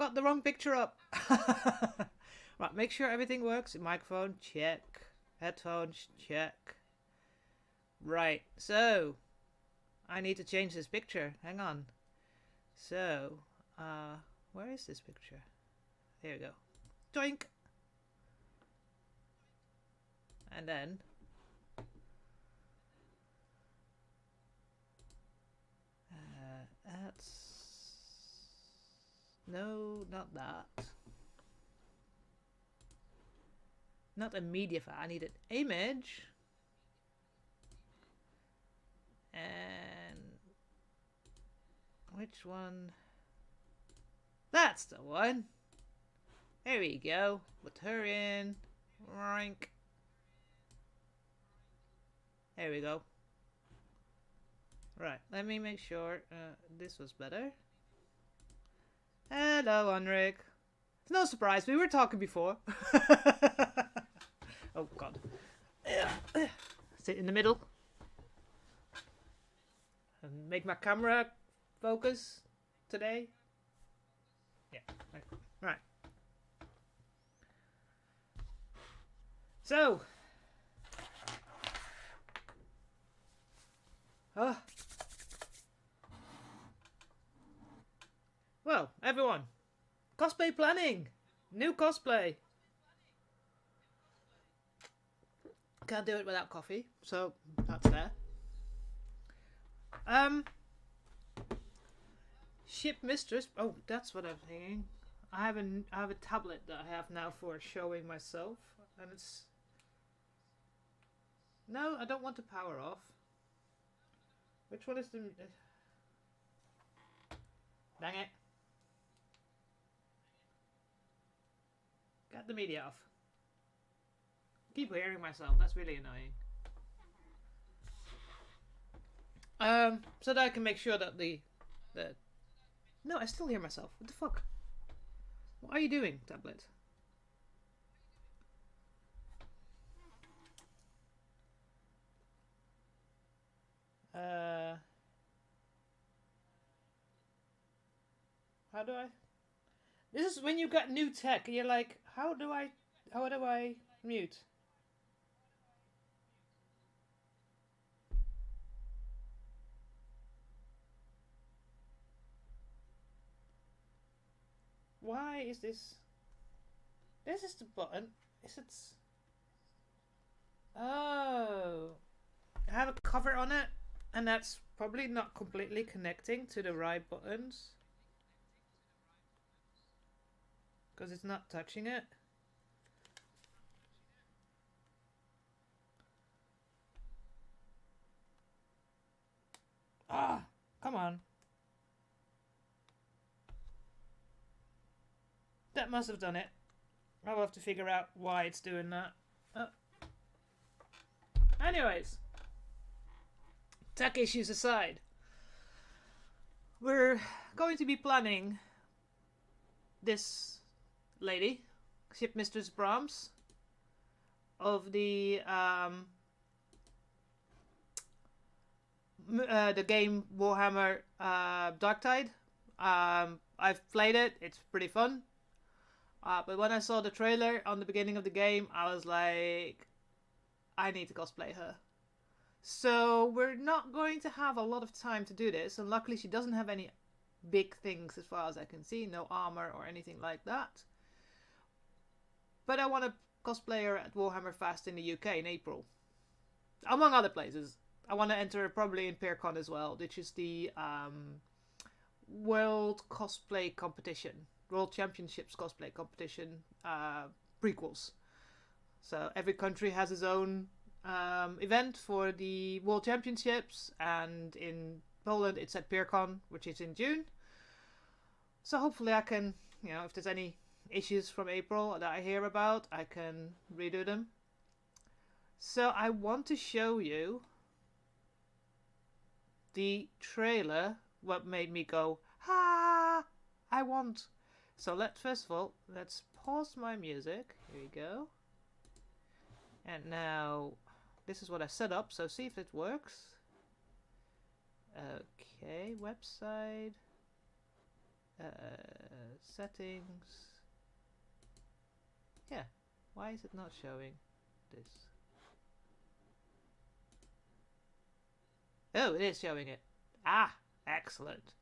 got the wrong picture up. Right, make sure everything works. Microphone, check. Headphones, check. Right, so I need to change this picture. Hang on. So, where is this picture? There we go. Doink! And then that's no, not that. Not a media file. I need an image. And which one? That's the one. There we go. Put her in. Rank. There we go. Right, let me make sure this was better. Hello, Henrik. It's no surprise, we were talking before. Oh, God. Sit in the middle. And make my camera focus today. Yeah, right. So. Well, everyone, cosplay planning, new cosplay. Can't do it without coffee, so that's there. Shipmistress. Oh, that's what I'm thinking. I have a tablet that I have now for showing myself, and it's. No, I don't want to power off. Which one is the? Dang it! Got the media off. Keep hearing myself. That's really annoying. So that I can make sure that the. No, I still hear myself. What the fuck? What are you doing, tablet? How do I? This is when you got new tech and you're like, how do I mute? Why is this? This is the button. Is it? Oh, I have a cover on it, and that's probably not completely connecting to the right buttons. Because it's not touching it. Ah, come on. That must have done it. I'll have to figure out why it's doing that. Anyways, tech issues aside, we're going to be planning this lady, Shipmistress Brahms, of the game Warhammer Dark. I've played it. It's pretty fun. But when I saw the trailer on the beginning of the game, I was like, I need to cosplay her. So we're not going to have a lot of time to do this, and luckily she doesn't have any big things as far as I can see, no armor or anything like that. But I want to cosplay her at Warhammer Fest in the UK in April, among other places. I want to enter her probably in PeerCon as well, which is the World Cosplay Competition, World Championships Cosplay Competition prequels. So every country has its own event for the World Championships, and in Poland it's at PeerCon, which is in June. So hopefully I can, if there's any issues from April that I hear about, I can redo them. So I want to show you the trailer, what made me go, ha, I want. So first of all, let's pause my music. Here we go. And now, this is what I set up, so see if it works. Okay, website. Settings. Yeah, why is it not showing this? Oh, it is showing it. Ah, excellent.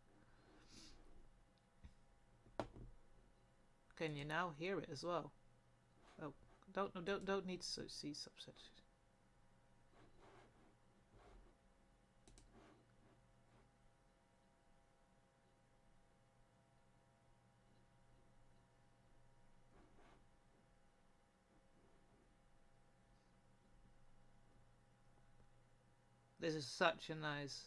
Can you now hear it as well? Oh, don't need to see subtitles. This is such a nice.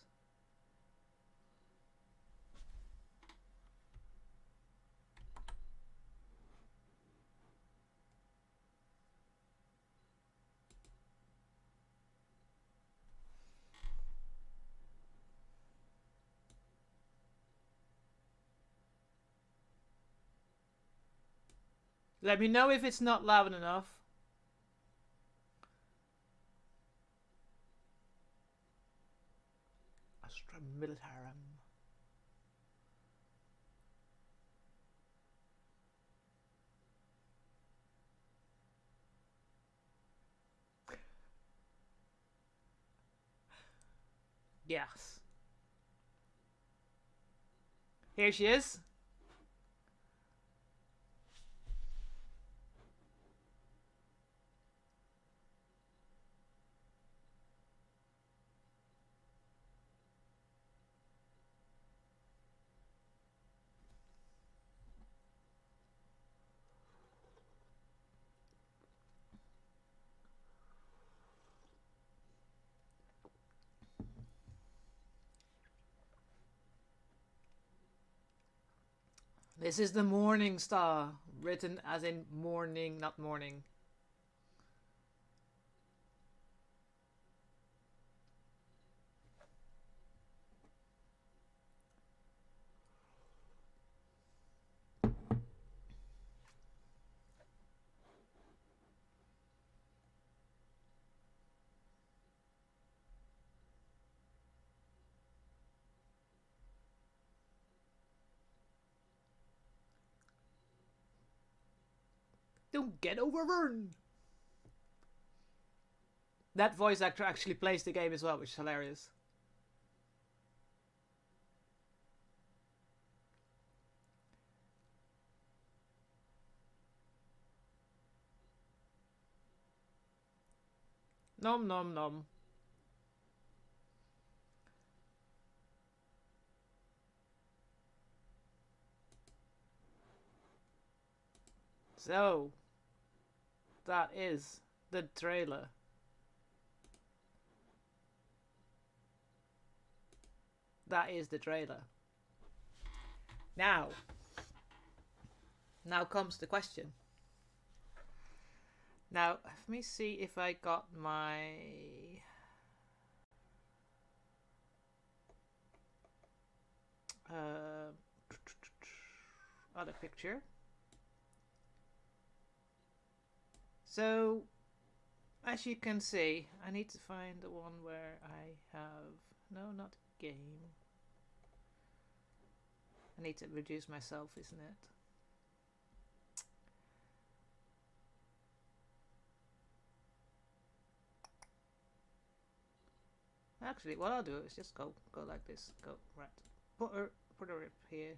Let me know if it's not loud enough. Astra Militarum. Yes. Here she is. This is the Morning Star, written as in morning, not morning. Don't get overrun! That voice actor actually plays the game as well, which is hilarious. Nom nom nom. So, that is the trailer. That is the trailer. Now comes the question. Now, let me see if I got my other picture. So, as you can see, I need to find the one where I have... No, not game. I need to reduce myself, isn't it? Actually, what I'll do is just go like this. Go right. Put her up here.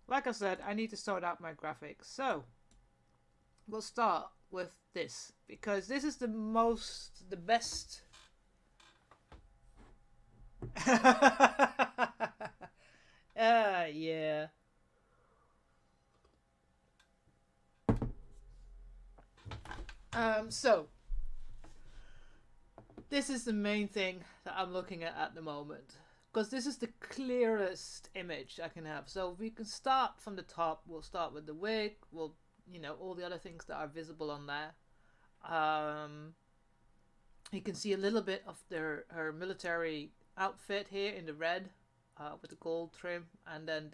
Like I said, I need to sort out my graphics. So we'll start with this because this is the best. Yeah. So this is the main thing that I'm looking at the moment because this is the clearest image I can have. So we can start from the top. We'll start with the wig. We'll, you know, all the other things that are visible on there. You can see a little bit of her military outfit here in the red with the gold trim, and then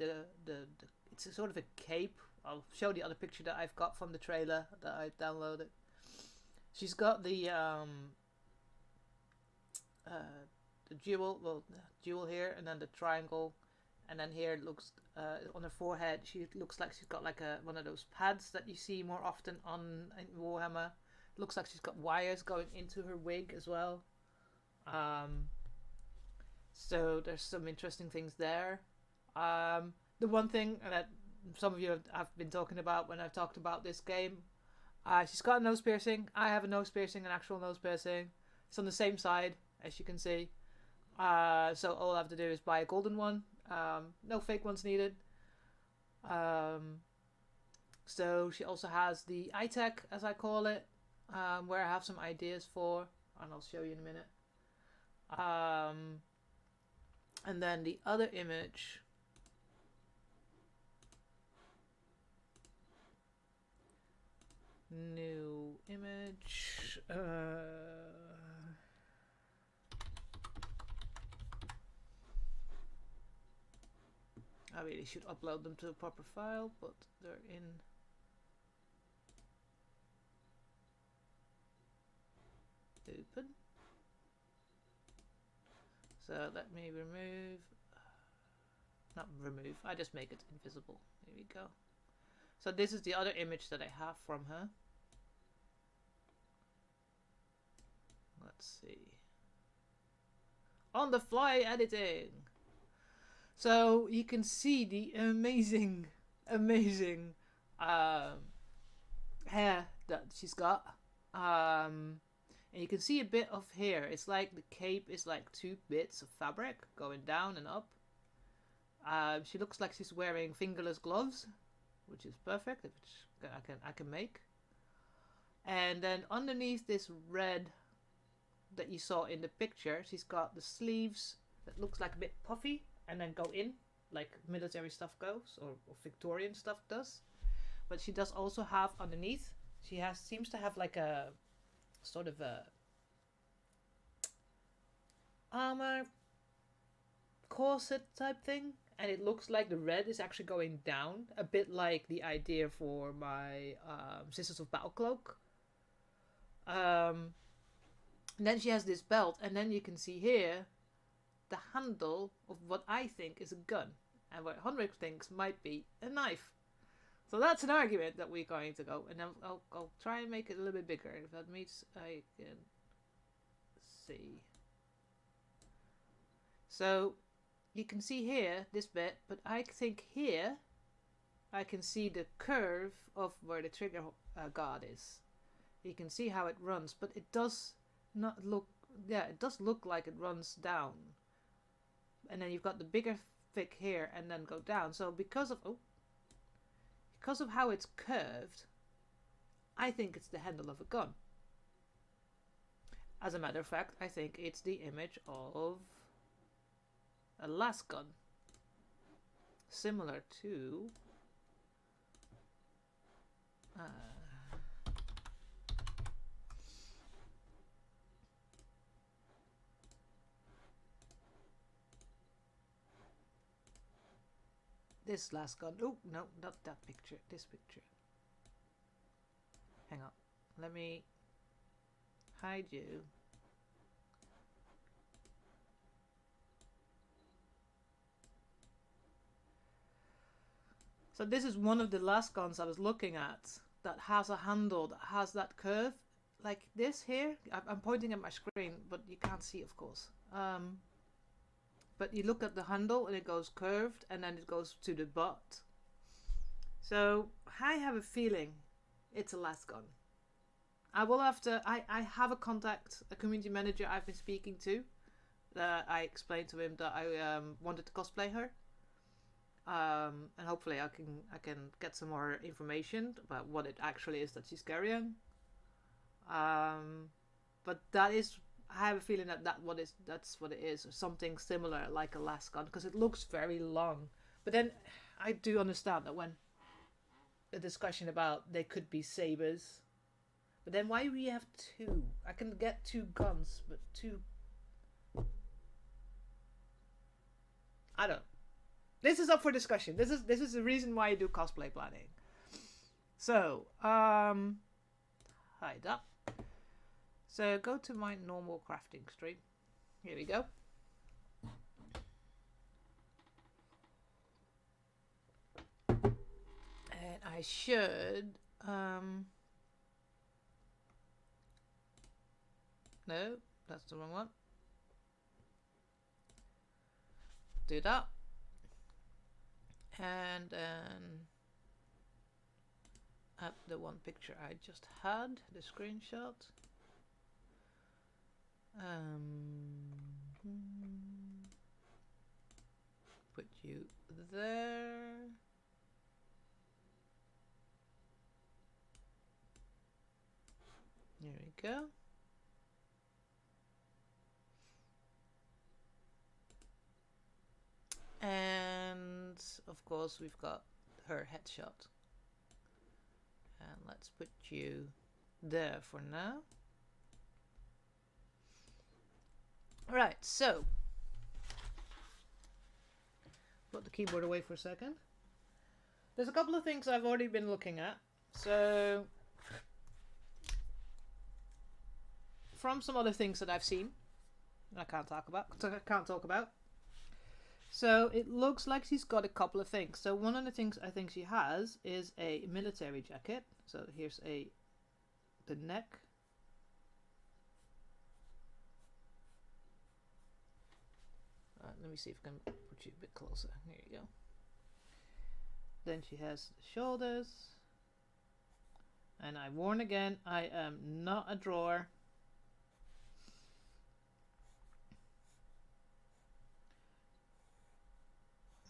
it's a sort of a cape. I'll show the other picture that I've got from the trailer that I downloaded. She's got the jewel here, and then the triangle, And then here it looks on her forehead. She looks like she's got like one of those pads that you see more often in Warhammer. It looks like she's got wires going into her wig as well. So there's some interesting things there. The one thing that some of you have been talking about when I've talked about this game, she's got a nose piercing. I have a nose piercing, an actual nose piercing. It's on the same side, as you can see. So all I have to do is buy a golden one. No fake ones needed. So she also has the eye tech, as I call it, where I have some ideas for, and I'll show you in a minute. And then the other image, new image, I really should upload them to a proper file, but they're in. Open. So let me remove. Not remove, I just make it invisible. Here we go. So this is the other image that I have from her. Let's see. On the fly editing. So you can see the amazing hair that she's got. And you can see a bit of hair. It's like the cape is like 2 bits of fabric going down and up. She looks like she's wearing fingerless gloves, which is perfect, which I can make. And then underneath this red that you saw in the picture, she's got the sleeves that looks like a bit puffy and then go in like military stuff goes, or Victorian stuff does. But she does also have underneath, she seems to have like a sort of a armor corset type thing, and it looks like the red is actually going down, a bit like the idea for my Sisters of Battlecloak. And then she has this belt, and then you can see here the handle of what I think is a gun, and what Henrik thinks might be a knife. So that's an argument that we're going to go, and then I'll try and make it a little bit bigger, if that means I can see. So you can see here this bit, but I think here I can see the curve of where the trigger guard is. You can see how it runs, but it does not look, yeah, it does look like it runs down. And then you've got the bigger thick here and then go down. So because of how it's curved, I think it's the handle of a gun. As a matter of fact, I think it's the image of a last gun, similar to this last gun. Oh no, not that picture, this picture. Hang on, let me hide you. So this is one of the last guns I was looking at that has a handle that has that curve like this here. I'm pointing at my screen, but you can't see, of course. But you look at the handle and it goes curved and then it goes to the butt. So I have a feeling it's a las gun. I will have to, I have a contact, a community manager I've been speaking to. I explained to him that I wanted to cosplay her. And hopefully I can get some more information about what it actually is that she's carrying. But that is, I have a feeling that's what it is, or something similar like a las gun, because it looks very long. But then I do understand that when the discussion about they could be sabers, but then why do we have 2? I can get 2 guns, but 2. I don't. This is up for discussion. This is the reason why I do cosplay planning. So, hide up. So go to my normal crafting stream. Here we go. I should no, that's the wrong one. Do that. And then add the one picture I just had, the screenshot. Put you there. There we go. And of course we've got her headshot. And let's put you there for now. Right, so put the keyboard away for a second. There's a couple of things I've already been looking at. So from some other things that I've seen, I can't talk about. So it looks like she's got a couple of things. So one of the things I think she has is a military jacket. So here's the neck. Let me see if I can put you a bit closer. There you go. Then she has the shoulders. And I warn again, I am not a drawer.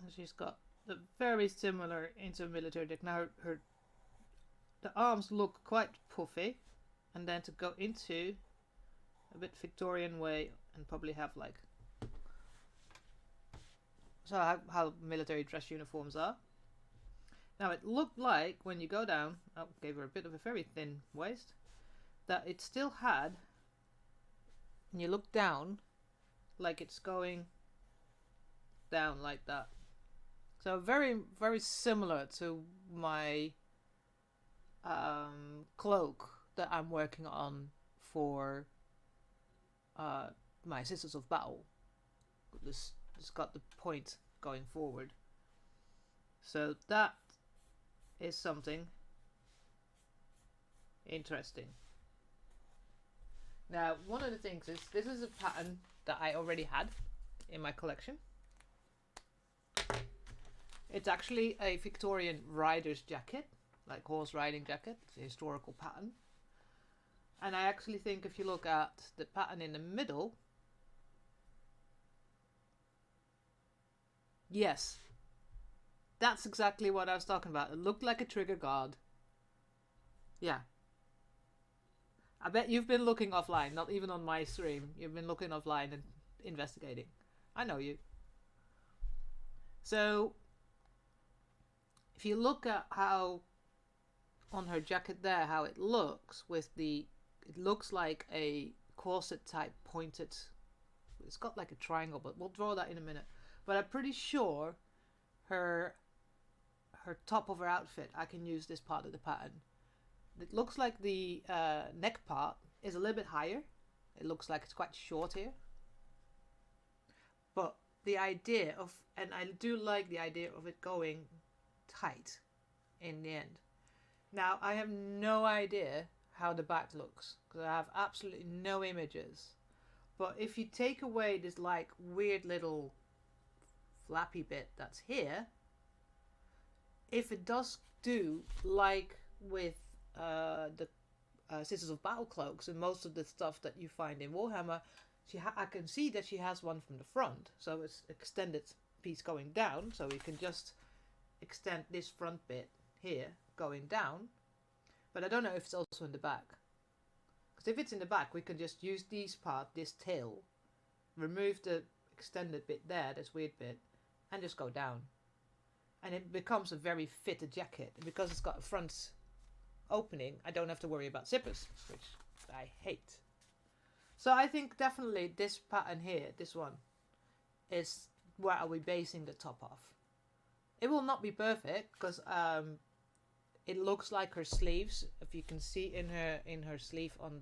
And she's got the very similar into military deck. Now the arms look quite puffy, and then to go into a bit Victorian way and probably have like how military dress uniforms are. Now it looked like when you go down, gave her a bit of a very thin waist, that it still had, and you look down, like it's going down like that. So very, very similar to my cloak that I'm working on for my Sisters of Battle. It's got the point going forward. So that is something interesting. Now, one of the things is, this is a pattern that I already had in my collection. It's actually a Victorian rider's jacket, like horse riding jacket. It's a historical pattern. And I actually think if you look at the pattern in the middle, yes, that's exactly what I was talking about. It looked like a trigger guard. Yeah. I bet you've been looking offline, not even on my stream. You've been looking offline and investigating. I know you. So, if you look at how, on her jacket there, how it looks with the, it looks like a corset type pointed, it's got like a triangle, but we'll draw that in a minute. But I'm pretty sure her top of her outfit, I can use this part of the pattern. It looks like the neck part is a little bit higher. It looks like it's quite short here. But the idea of, and I do like the idea of it going tight in the end. Now, I have no idea how the back looks, because I have absolutely no images. But if you take away this like weird little flappy bit that's here, if it does do like with the Sisters of Battle cloaks and most of the stuff that you find in Warhammer, I can see that she has one from the front, so it's extended piece going down, so we can just extend this front bit here going down. But I don't know if it's also in the back, because if it's in the back we can just use this part, this tail, remove the extended bit there, this weird bit, and just go down, and it becomes a very fitted jacket. And because it's got a front opening, I don't have to worry about zippers, which I hate. So I think definitely this pattern here, this one, is where are we basing the top off. It will not be perfect, because it looks like her sleeves, if you can see in her sleeve on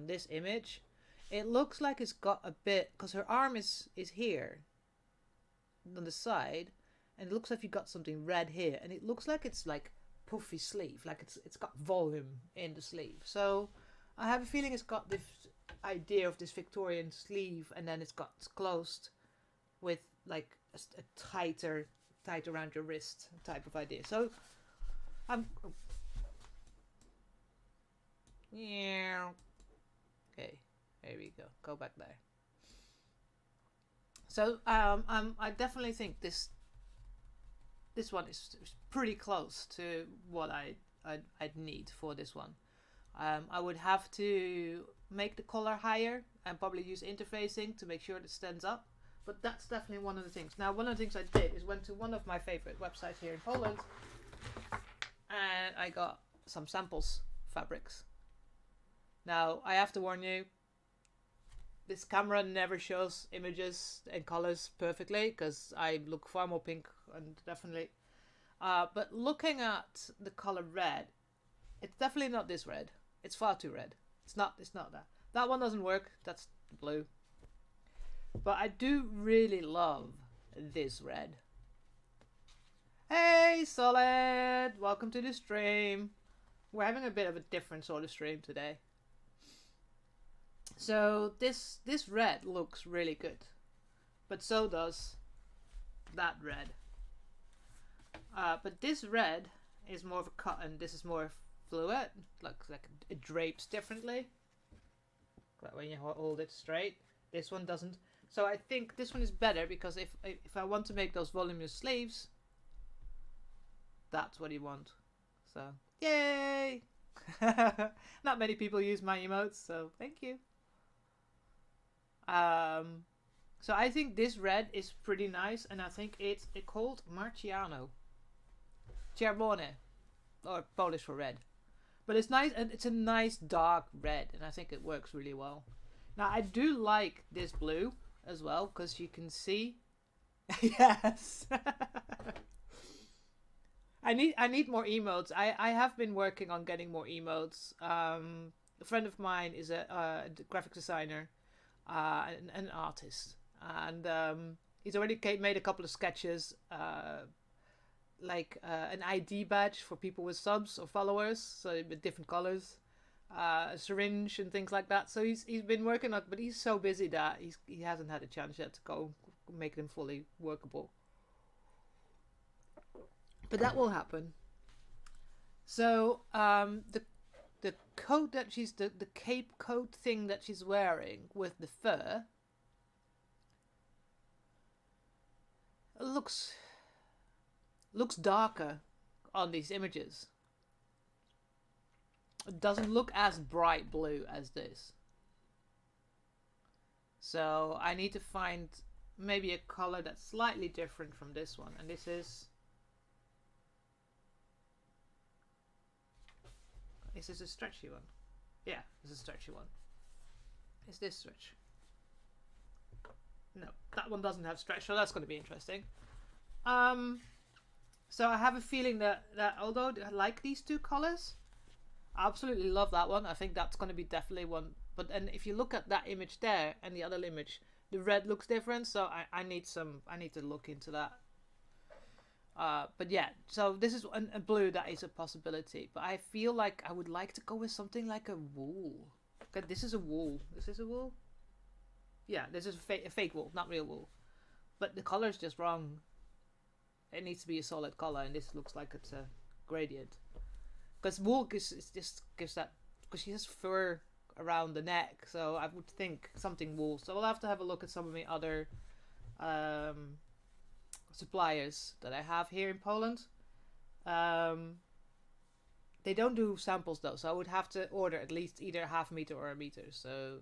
this image, it looks like it's got a bit, because her arm is here, on the side, and it looks like you got something red here, and it looks like it's like puffy sleeve, like it's got volume in the sleeve. So I have a feeling it's got this idea of this Victorian sleeve, and then it's closed with like a tight around your wrist type of idea. So I'm yeah. Okay, there we go. Go back there. So I definitely think this one is pretty close to what I'd need for this one. I would have to make the color higher and probably use interfacing to make sure it stands up. But that's definitely one of the things. Now, one of the things I did is went to one of my favorite websites here in Poland, and I got some samples fabrics. Now, I have to warn you, this camera never shows images and colors perfectly, because I look far more pink, and definitely. But looking at the color red, it's definitely not this red. It's far too red. It's not that. That one doesn't work. That's blue. But I do really love this red. Hey, Solid! Welcome to the stream. We're having a bit of a different sort of stream today. So this red looks really good, but so does that red. But this red is more of a cotton. This is more fluid, like it drapes differently. Like when you hold it straight, this one doesn't. So I think this one is better, because if I want to make those voluminous sleeves, that's what you want. So yay! Not many people use my emotes, so thank you. So I think this red is pretty nice, and I think it's called Marciano. Czerwone, or Polish for red. But it's nice, and it's a nice dark red, and I think it works really well. Now I do like this blue as well, because you can see. Yes. I need more emotes. I have been working on getting more emotes. A friend of mine is a graphic designer, an artist, and he's already made a couple of sketches, like an ID badge for people with subs or followers, so with different colors, a syringe and things like that. So he's been working on, but he's so busy that he hasn't had a chance yet to go make them fully workable. But that will happen. So the coat that she's the cape coat thing that she's wearing with the fur looks darker on these images. It doesn't look as bright blue as this. So I need to find maybe a color that's slightly different from this one, and this is a stretchy one? Yeah, this is a stretchy one. Is this stretch? No, that one doesn't have stretch, so that's going to be interesting. So I have a feeling that although I like these two colors, I absolutely love that one. I think that's going to be definitely one. But then if you look at that image there and the other image, the red looks different. So I need to look into that. But yeah, so this is a blue that is a possibility. But I feel like I would like to go with something like a wool. Okay, this is a wool. Is this a wool? Yeah, this is a fake wool, not real wool. But the color is just wrong. It needs to be a solid color, and this looks like it's a gradient. Because wool just gives that, because she has fur around the neck, so I would think something wool. So I'll have to have a look at some of my other suppliers that I have here in Poland. They don't do samples though, so I would have to order at least either a half meter or a meter. So,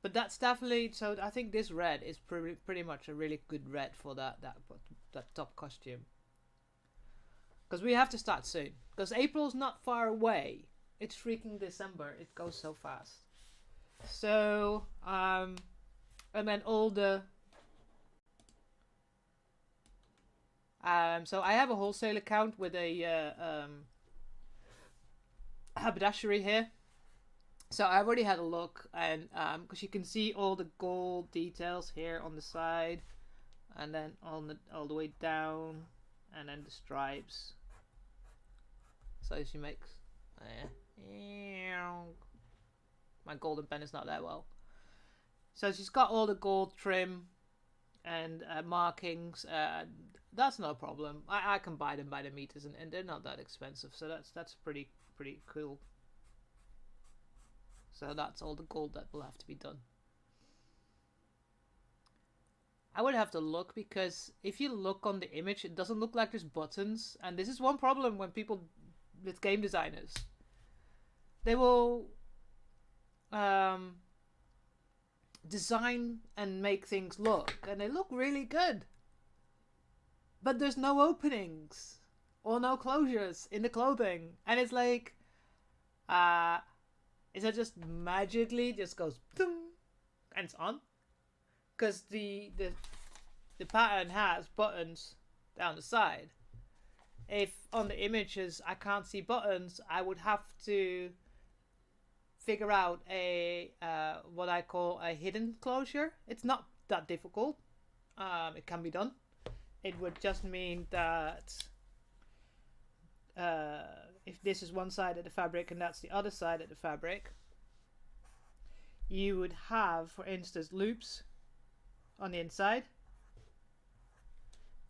but that's definitely, so I think this red is pretty much a really good red for that top costume. Because we have to start soon. Because April's not far away. It's freaking December. It goes so fast. So, and then all the... so I have a wholesale account with a haberdashery here. So I've already had a look, and because you can see all the gold details here on the side. and then all the way down, and then the stripes. So she makes. My golden pen is not that well. So she's got all the gold trim and markings. That's no problem. I can buy them by the meters, and they're not that expensive. So that's pretty cool. So that's all the gold that will have to be done. I would have to look, because if you look on the image, it doesn't look like there's buttons. And this is one problem when people with game designers. They will design and make things look, and they look really good. But there's no openings or no closures in the clothing. And it's like, is it just magically just goes boom, and it's on? Because the pattern has buttons down the side. If on the images I can't see buttons, I would have to figure out a what I call a hidden closure. It's not that difficult. It can be done. It would just mean that if this is one side of the fabric and that's the other side of the fabric, you would have, for instance, loops on the inside,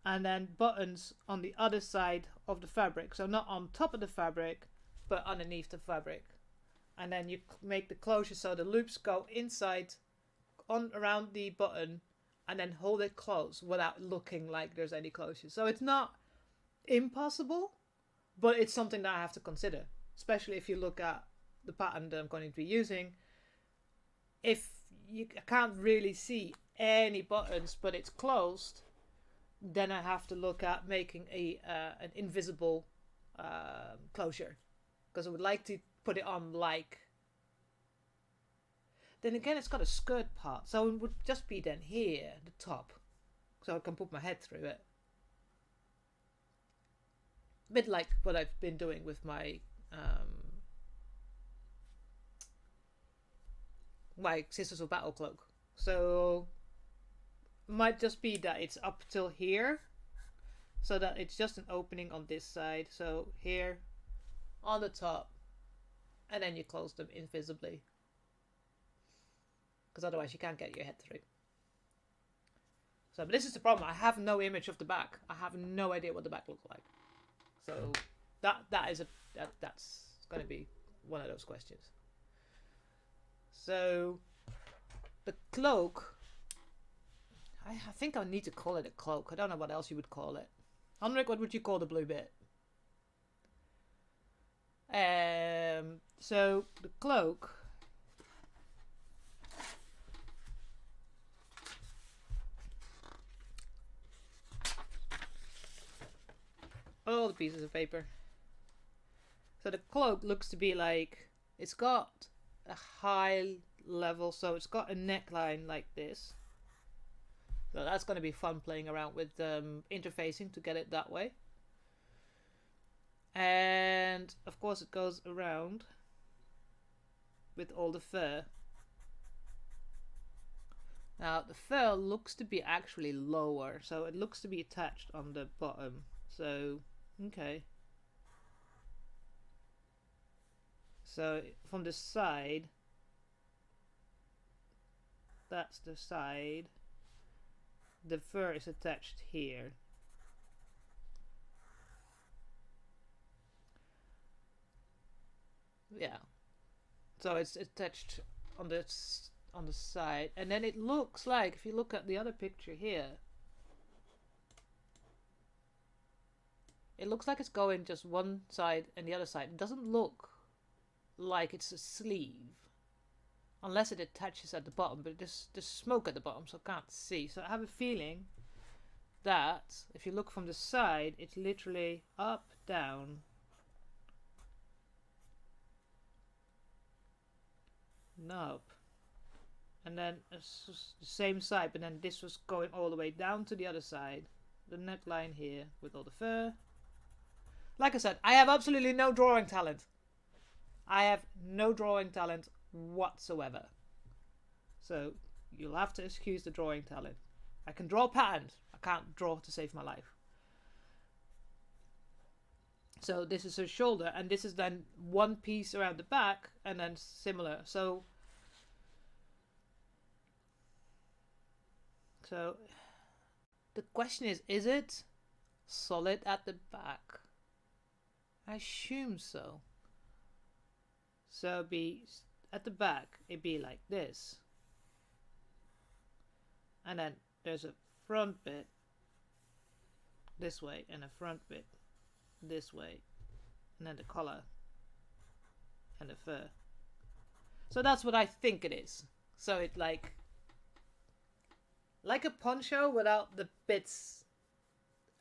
and then buttons on the other side of the fabric. So not on top of the fabric, but underneath the fabric. And then you make the closure so the loops go inside, around the button, and then hold it closed without looking like there's any closure. So it's not impossible, but it's something that I have to consider, especially if you look at the pattern that I'm going to be using. If you can't really see any buttons, but it's closed, then I have to look at making an invisible closure, because I would like to put it on like. Then again, it's got a skirt part, so it would just be then here, the top, so I can put my head through it. A bit like what I've been doing with my my Sisters of Battle cloak. So might just be that it's up till here, so that it's just an opening on this side. So here on the top, and then you close them invisibly, because otherwise you can't get your head through. So, but this is the problem. I have no image of the back. I have no idea what the back looks like. So that's going to be one of those questions. So the cloak, I think I need to call it a cloak. I don't know what else you would call it. Henrik, what would you call the blue bit? So the cloak, all the pieces of paper. So the cloak looks to be like, it's got a high level, so it's got a neckline like this. So that's going to be fun playing around with interfacing to get it that way. And of course it goes around with all the fur. Now the fur looks to be actually lower, so it looks to be attached on the bottom. So okay. So from the side, that's the side, the fur is attached here. Yeah. So it's attached on the side, and then it looks like, if you look at the other picture here, it looks like it's going just one side and the other side. It doesn't look like it's a sleeve, unless it attaches at the bottom, but there's smoke at the bottom, so I can't see. So I have a feeling that if you look from the side, it's literally up, down, up, and then it's the same side, but then this was going all the way down to the other side. The neckline here with all the fur. Like I said, I have absolutely no drawing talent. I have no drawing talent whatsoever. So you'll have to excuse the drawing talent. I can draw patterns. I can't draw to save my life. So this is her shoulder, and this is then one piece around the back, and then similar. So the question is it solid at the back? I assume so. So it'd be at the back, it'd be like this. And then there's a front bit this way and a front bit this way, and then the collar and the fur. So that's what I think it is. So it like a poncho without the bits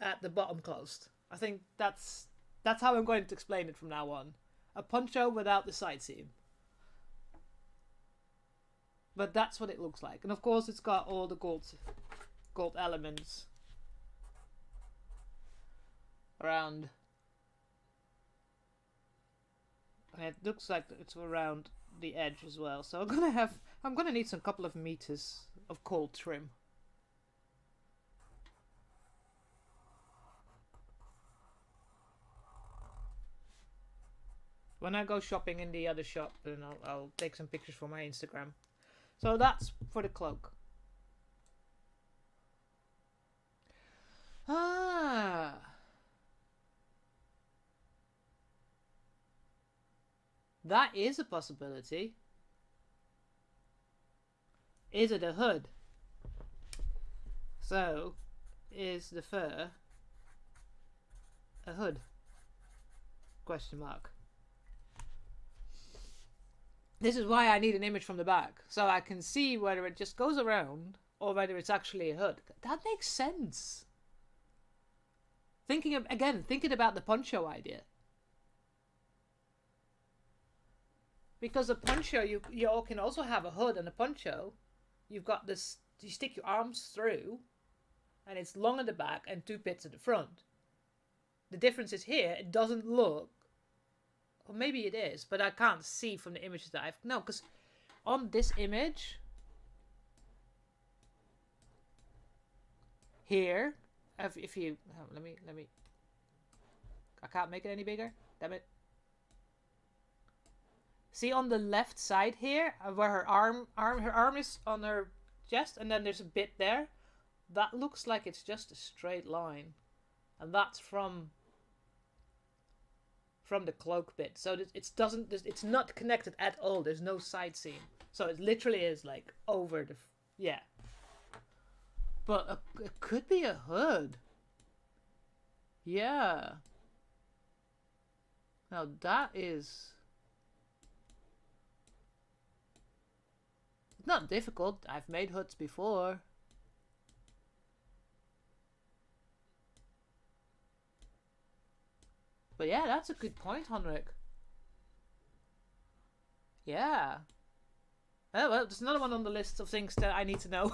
at the bottom closed. I think that's how I'm going to explain it from now on. A poncho without the side seam. But that's what it looks like. And of course it's got all the gold elements around. And it looks like it's around the edge as well. So I'm gonna need some couple of meters of gold trim. When I go shopping in the other shop, then I'll take some pictures for my Instagram. So that's for the cloak. Ah. That is a possibility. Is it a hood? So, is the fur a hood? Question mark. This is why I need an image from the back, so I can see whether it just goes around or whether it's actually a hood. That makes sense. Thinking about the poncho idea. Because a poncho, you can also have a hood and a poncho. You've got this, you stick your arms through, and it's long at the back and two bits at the front. The difference is here, it doesn't look, or maybe it is, but I can't see from the images that I've... No, because on this image, here, if you... Oh, let me... I can't make it any bigger. Damn it. See on the left side here, where her arm is on her chest, and then there's a bit there. That looks like it's just a straight line, and that's from the cloak bit. So it's not connected at all. There's no side seam, so it literally is like over the yeah. But it could be a hood. Yeah. Now that is... not difficult. I've made hoods before. But yeah, that's a good point, Henrik. Yeah. Oh, well, there's another one on the list of things that I need to know.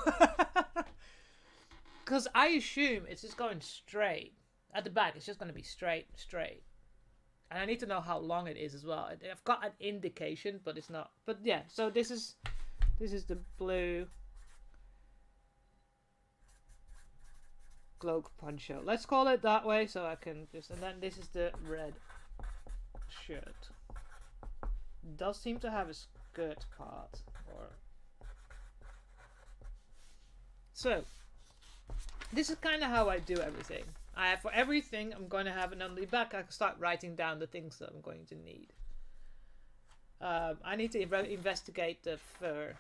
Because I assume it's just going straight. At the back, it's just going to be straight. And I need to know how long it is as well. I've got an indication, but it's not. But yeah, so this is the blue cloak poncho. Let's call it that way so I can just... And then this is the red shirt. Does seem to have a skirt part. So, this is kind of how I do everything. For everything I'm going to have, and on the back I can start writing down the things that I'm going to need. I need to investigate the fur.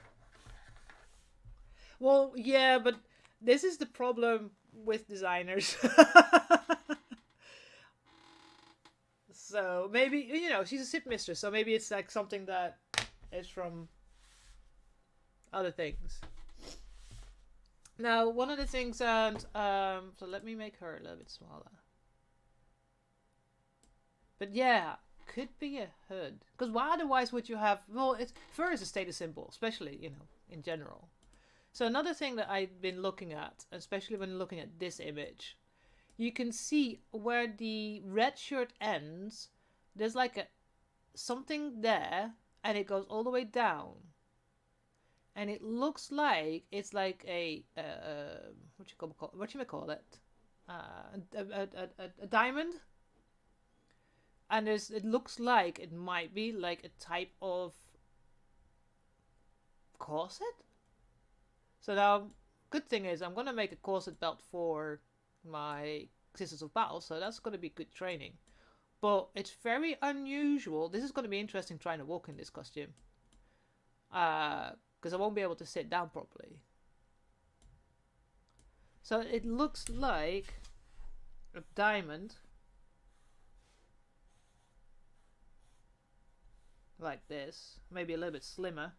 Well, yeah, but this is the problem with designers. So maybe, you know, she's a shipmistress, so maybe it's like something that is from other things. Now, one of the things, and so let me make her a little bit smaller. But yeah, could be a hood, because why otherwise would you have? Well, fur is a status symbol, especially, you know, in general. So another thing that I've been looking at, especially when looking at this image, you can see where the red shirt ends. There's like something there, and it goes all the way down. and it looks like it's like a what you call it, a diamond, and it looks like it might be like a type of corset. So now, good thing is I'm gonna make a corset belt for my Sisters of Battle, so that's gonna be good training. But it's very unusual. This is gonna be interesting trying to walk in this costume, because I won't be able to sit down properly. So it looks like a diamond, like this, maybe a little bit slimmer.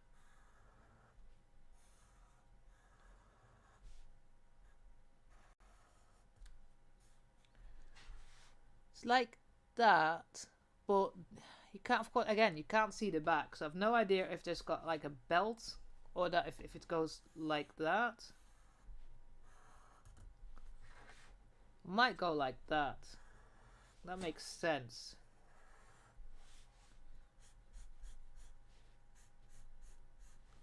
It's like that, but you can't, of course, again, you can't see the back, so I've no idea if there's got like a belt, or that if it goes like that. Might go like that. That makes sense.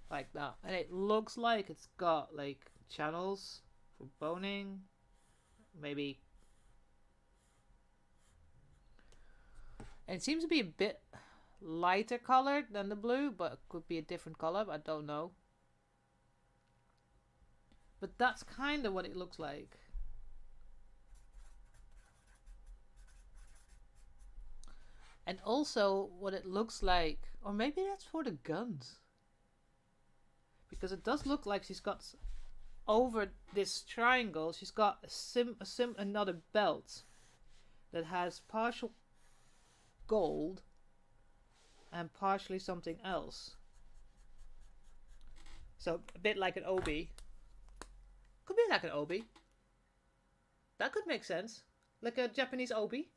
Like that. And it looks like it's got like channels for boning. Maybe. And it seems to be a bit lighter colored than the blue, but it could be a different color, I don't know. But that's kind of what it looks like. And also what it looks like, or maybe that's for the guns. Because it does look like she's got, over this triangle, she's got another belt that has partial gold and partially something else. So a bit like an obi. Could be like an obi. That could make sense. Like a Japanese obi.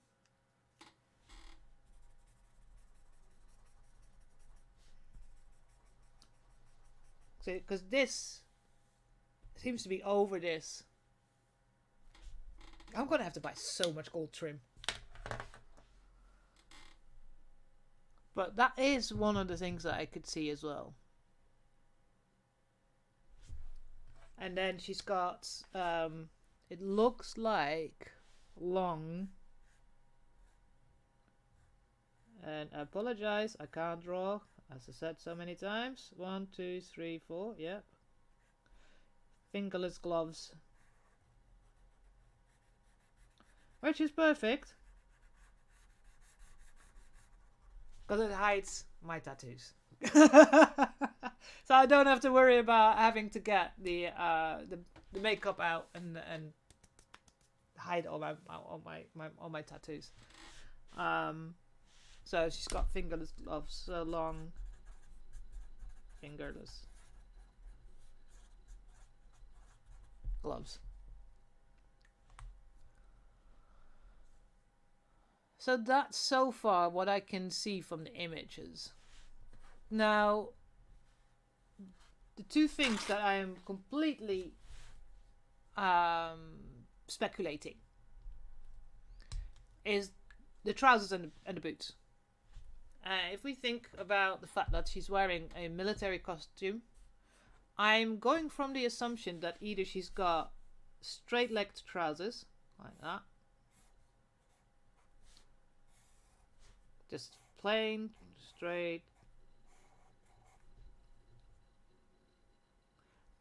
Because this seems to be over this. I'm gonna have to buy so much gold trim. But that is one of the things that I could see as well. And then she's got, it looks like long. And I apologize, I can't draw. As I said so many times. 1, 2, 3, 4. Yep. Fingerless gloves. Which is perfect. Because it hides my tattoos. So I don't have to worry about having to get the makeup out and hide all my tattoos. So she's got fingerless gloves, so long, fingerless gloves. So that's so far what I can see from the images. Now, the two things that I am completely speculating is the trousers and the boots. If we think about the fact that she's wearing a military costume, I'm going from the assumption that either she's got straight-legged trousers, like that, just plain, straight.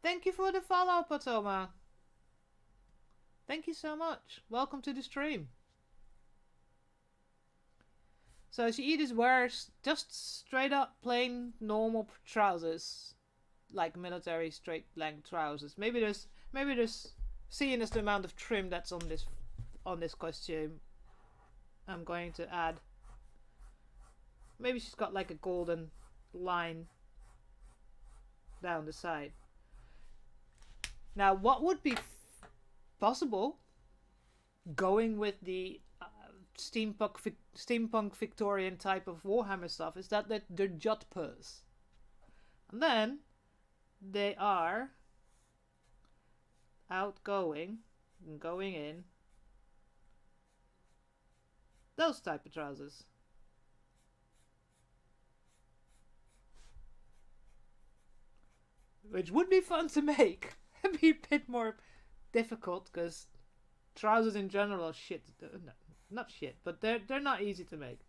Thank you for the follow, Patoma. Thank you so much. Welcome to the stream. So she either wears just straight up plain normal trousers, like military straight leg trousers. Maybe there's seeing as the amount of trim that's on this costume, I'm going to add. Maybe she's got like a golden line down the side. Now, what would be possible, going with the steampunk Victorian type of Warhammer stuff, is that they're jodhpurs, and then they are outgoing and going in those type of trousers. which would be fun to make. It'd be a bit more difficult because trousers in general are shit. No, not shit, but they're not easy to make.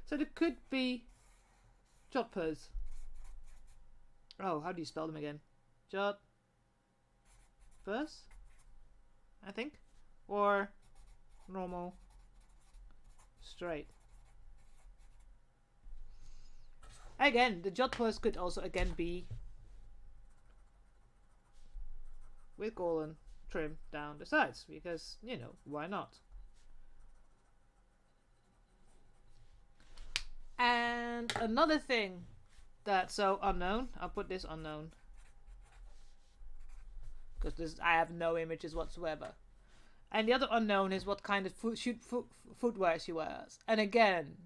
So there could be jodhpurs. Oh, how do you spell them again? Jodhpurs, I think, or normal, straight. Again, the jodhpurs could also again be with golden trim down the sides because, you know, why not? And another thing that's so unknown, I'll put this unknown because I have no images whatsoever. And the other unknown is what kind of footwear she wears. And again,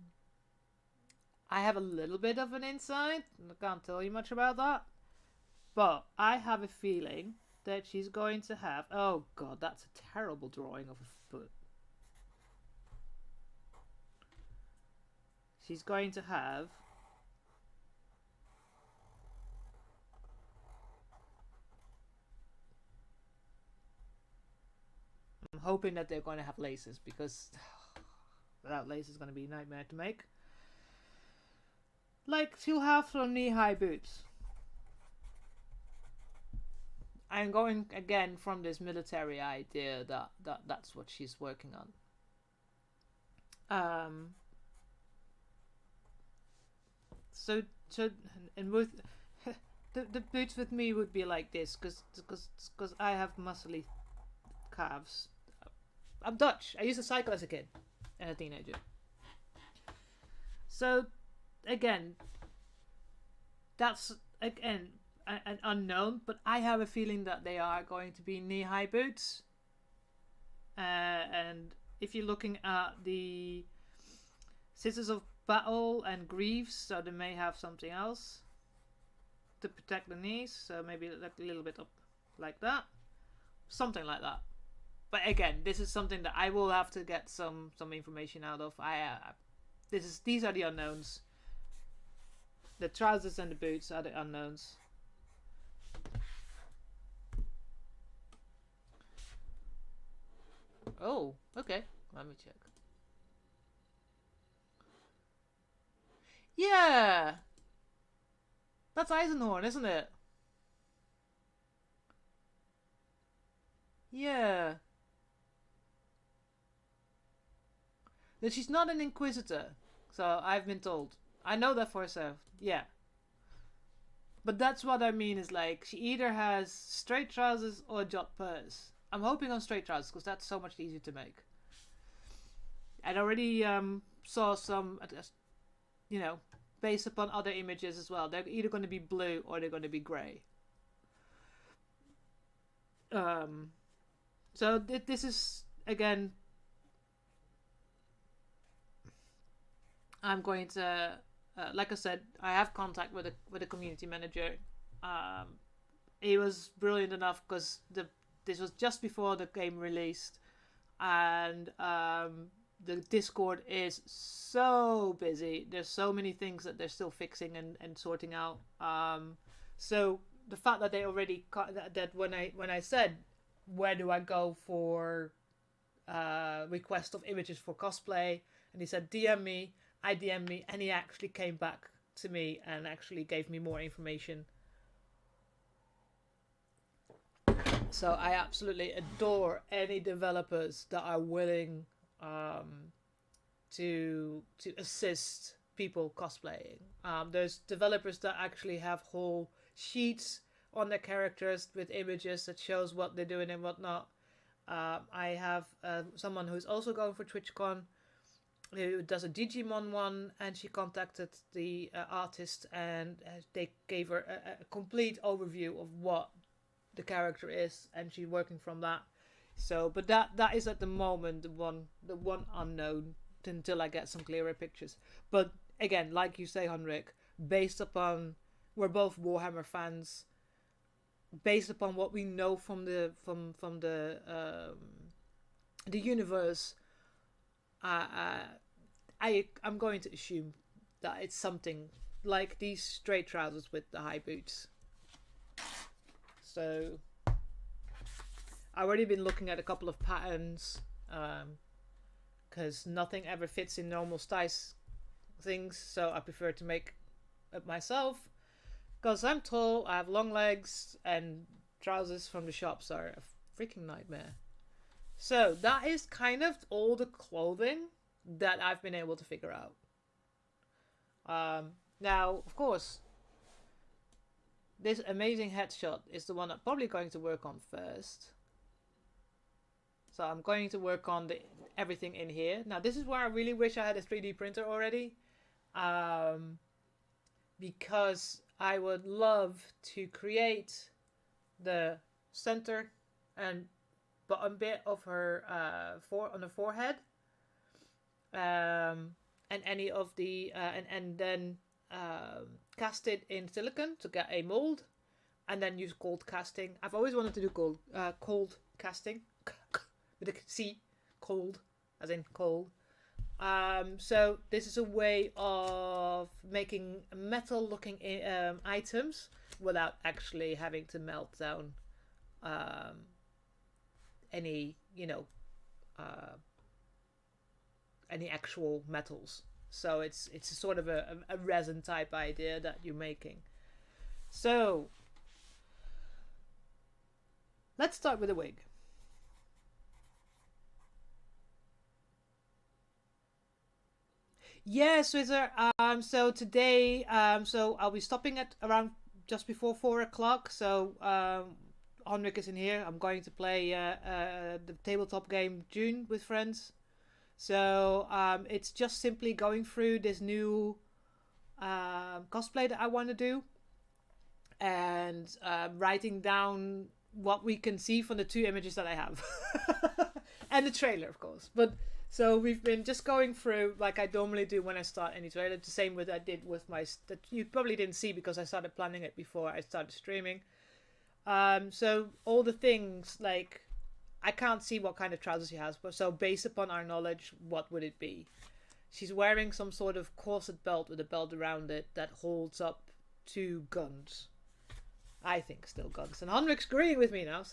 I have a little bit of an insight. I can't tell you much about that. But I have a feeling that she's going to have... Oh god, that's a terrible drawing of a foot. She's going to have... I'm hoping that they're going to have laces because without laces it's going to be a nightmare to make. Like, she'll have some knee-high boots. I'm going again from this military idea that's what she's working on. So and with the boots with me would be like this because I have muscly calves. I'm Dutch. I used to cycle as a kid and a teenager. So again, that's again an unknown, but I have a feeling that they are going to be knee-high boots. And if you're looking at the Scissors of Battle and Greaves, so they may have something else to protect the knees, so maybe like a little bit up like that, something like that. But again, this is something that I will have to get some information out of. These are the unknowns. The trousers and the boots are the unknowns. Oh, okay. Let me check. Yeah! That's Eisenhorn, isn't it? Yeah. That she's not an Inquisitor, so I've been told. I know that for herself. Yeah. But that's what I mean is like, she either has straight trousers or jodhpurs. I'm hoping on straight trousers because that's so much easier to make. I already saw some, you know, based upon other images as well. They're either going to be blue or they're going to be grey. So this is, again, I'm going to, like I said, I have contact with a community manager. He was brilliant enough because this was just before the game released, and the Discord is so busy. There's so many things that they're still fixing and sorting out. So the fact that they already that when I said where do I go for request of images for cosplay, and he said DM me, I DM'd me, and he actually came back to me and actually gave me more information. So I absolutely adore any developers that are willing to assist people cosplaying. There's developers that actually have whole sheets on their characters with images that shows what they're doing and whatnot. I have someone who's also going for TwitchCon who does a Digimon one, and she contacted the artist and they gave her a complete overview of what the character is, and she's working from that. So, but that is at the moment the one unknown until I get some clearer pictures. But again, like you say, Henrik, based upon we're both Warhammer fans, based upon what we know from the universe, I'm going to assume that it's something like these straight trousers with the high boots. So I've already been looking at a couple of patterns, because nothing ever fits in normal size things, so I prefer to make it myself. Because I'm tall, I have long legs, and trousers from the shops are a freaking nightmare. So that is kind of all the clothing that I've been able to figure out. Now, of course, this amazing headshot is the one I'm probably going to work on first. So I'm going to work on everything in here. Now, this is where I really wish I had a 3D printer already. Because I would love to create the center and bottom bit of her on the forehead, and any of the and then cast it in silicon to get a mold, and then use cold casting. I've always wanted to do cold casting with a C, cold as in cold. So this is a way of making metal looking items without actually having to melt down any, any actual metals. So it's a sort of a resin type idea that you're making. So let's start with a wig. Yeah, Switzer. So today, so I'll be stopping at around just before 4 o'clock. So, Henrik is in here. I'm going to play the tabletop game June with friends. So, it's just simply going through this new cosplay that I want to do, and writing down what we can see from the 2 images that I have, and the trailer, of course. But so we've been just going through like I normally do when I start any trailer. The same with I did with that you probably didn't see because I started planning it before I started streaming. So all the things, like I can't see what kind of trousers she has, but so based upon our knowledge, what would it be? She's wearing some sort of corset belt with a belt around it that holds up 2 guns. I think still guns. And Henrik's agreeing with me now,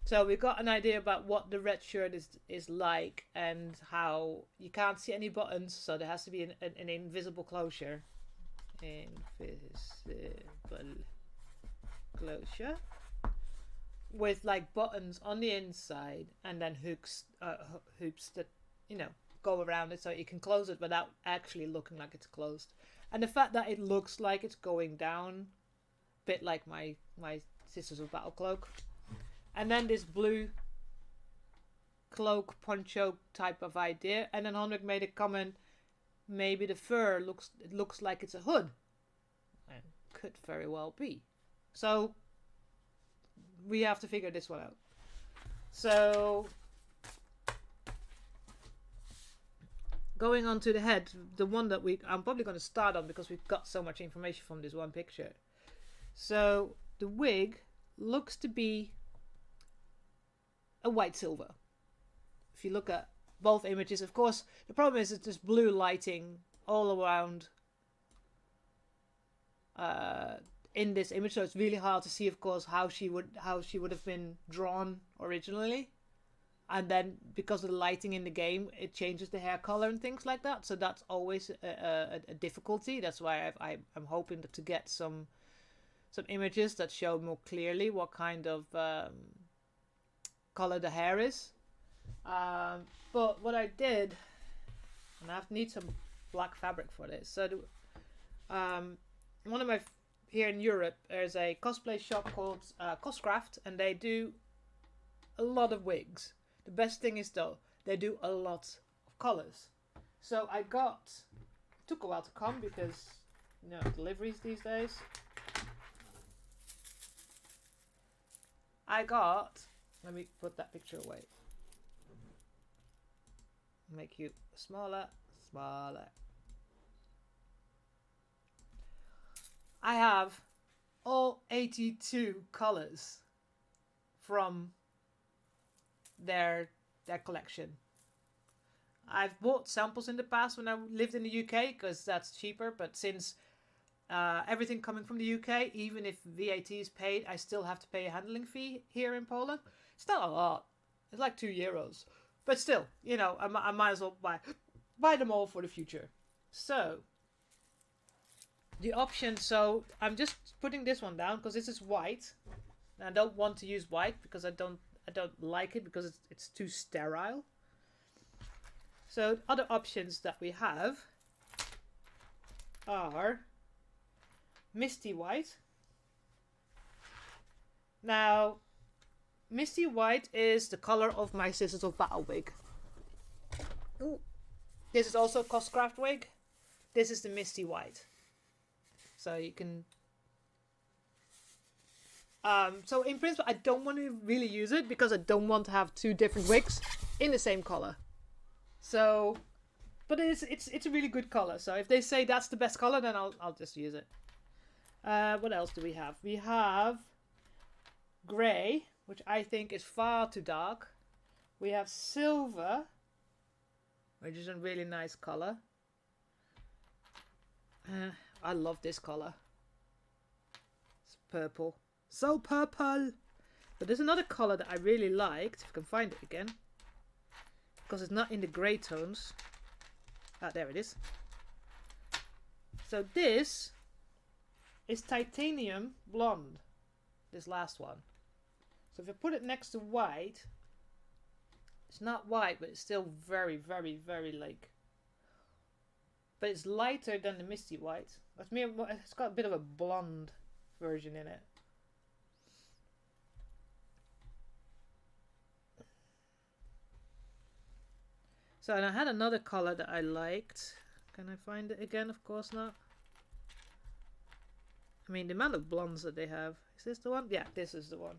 so we've got an idea about what the red shirt is like, and how you can't see any buttons, so there has to be an invisible closure. Invisible closure. With like buttons on the inside, and then hoops that, go around it so you can close it without actually looking like it's closed. And the fact that it looks like it's going down, a bit like my Sisters of Battle cloak. And then this blue cloak poncho type of idea. And then Henrik made a comment, maybe the fur looks like it's a hood. And could very well be. So we have to figure this one out. So going on to the head, the one that I'm probably going to start on because we've got so much information from this one picture. So the wig looks to be a white silver. If you look at both images, of course, the problem is it's just blue lighting all around in this image, so it's really hard to see, of course, how she would have been drawn originally, and then because of the lighting in the game, it changes the hair color and things like that. So that's always a difficulty. That's why I'm hoping to get some images that show more clearly what kind of color the hair is. But what I did, and I need some black fabric for this. So one of my here in Europe, there's a cosplay shop called Coscraft, and they do a lot of wigs. The best thing is though, they do a lot of colors. So it took a while to come because deliveries these days. Let me put that picture away. Make you smaller. I have all 82 colors from their collection. I've bought samples in the past when I lived in the UK because that's cheaper, but since everything coming from the UK, even if VAT is paid, I still have to pay a handling fee here in Poland. It's not a lot. It's like €2. But still, you know, I might as well buy them all for the future. So, the option, so I'm just putting this one down because this is white. And I don't want to use white because I don't like it because it's too sterile. So other options that we have are Misty White. Now, Misty White is the color of my Sisters of Battle wig. Ooh. This is also a Coscraft wig. This is the Misty White. So you can... so in principle, I don't want to really use it because I don't want to have two different wigs in the same color. So, but it's a really good color. So if they say that's the best color, then I'll just use it. What else do we have? We have gray, which I think is far too dark. We have silver, which is a really nice color. I love this color. It's purple. So purple! But there's another color that I really liked, if I can find it again. Because it's not in the grey tones. Ah, there it is. So this is titanium blonde. This last one. So if I put it next to white, it's not white, but it's still very, very, very like... But it's lighter than the Misty White. It's got a bit of a blonde version in it. So, and I had another color that I liked. Can I find it again? Of course not. I mean, the amount of blondes that they have. Is this the one? Yeah, this is the one.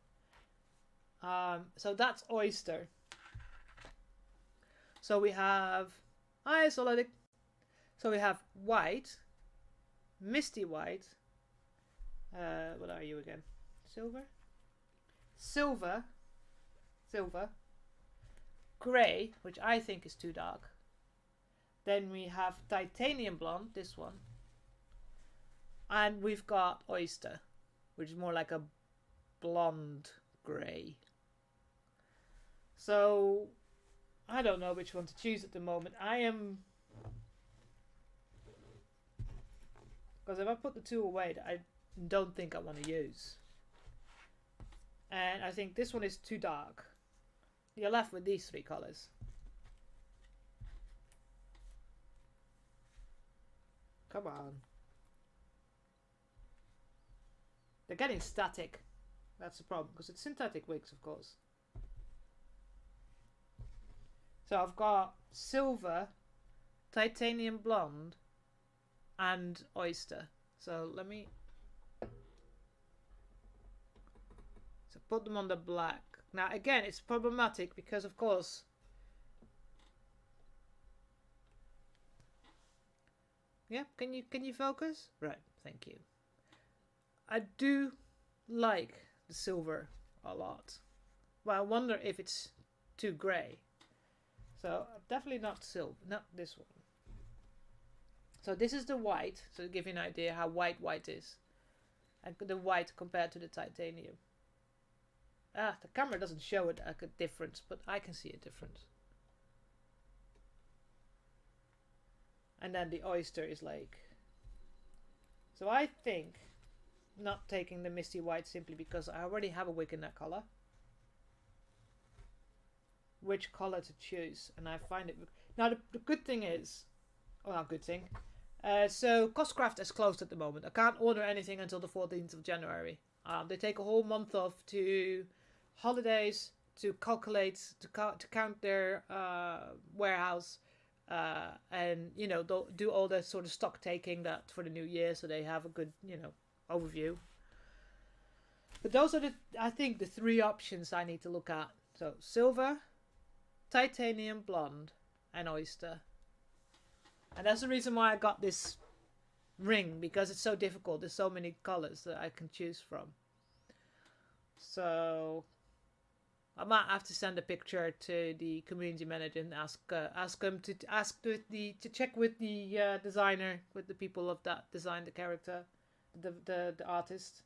So that's oyster. So we have... So we have white. Misty White. What are you again? Silver? Silver. Grey, which I think is too dark. Then we have titanium blonde, this one. And we've got oyster, which is more like a blonde grey. So, I don't know which one to choose at the moment. Because if I put the two away that I don't think I want to use. And I think this one is too dark. You're left with these three colors. Come on. They're getting static. That's the problem, because it's synthetic wigs, of course. So I've got silver, titanium blonde, and oyster. So let me... So put them on the black. Now again, it's problematic because of course yeah, can you focus? Right, thank you. I do like the silver a lot. Well, I wonder if it's too grey. So definitely not silver, not this one. So this is the white, so to give you an idea how white is. And the white compared to the titanium. The camera doesn't show it like a difference, but I can see a difference. And then the oyster is like... So I think not taking the Misty White simply because I already have a wig in that color. Which color to choose, and I find it... Now the good thing is... Well, good thing. So Coscraft is closed at the moment. I can't order anything until the 14th of January. They take a whole month off to... holidays, to calculate, to count their warehouse, and you know, do all the sort of stock taking that for the new year, so they have a good, you know, overview. But those are I think the three options I need to look at. So silver, titanium blonde, and oyster. And that's the reason why I got this ring, because it's so difficult. There's so many colors that I can choose from. So I might have to send a picture to the community manager and ask him to check with the designer, with the people of that designed the character, the artist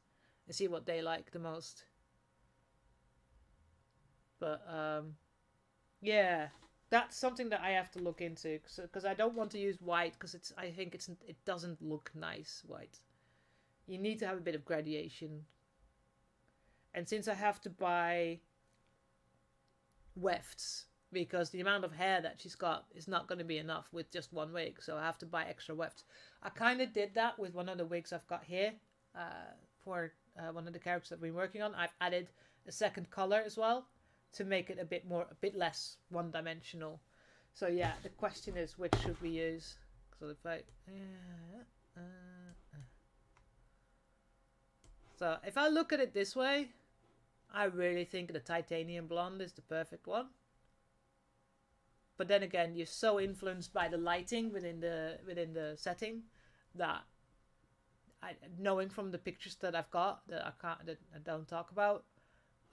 and see what they like the most. But yeah, that's something that I have to look into, because I don't want to use white, because I think it doesn't look nice white. You need to have a bit of gradation. And since I have to buy wefts, because the amount of hair that she's got is not going to be enough with just one wig, so I have to buy extra wefts. I kind of did that with one of the wigs I've got here for one of the characters that we're working on. I've added a second color as well to make it a bit less one-dimensional. So yeah, the question is, which should we use? So if I look at it this way, I really think the titanium blonde is the perfect one. But then again, you're so influenced by the lighting within the setting that knowing from the pictures that I've got that I don't talk about,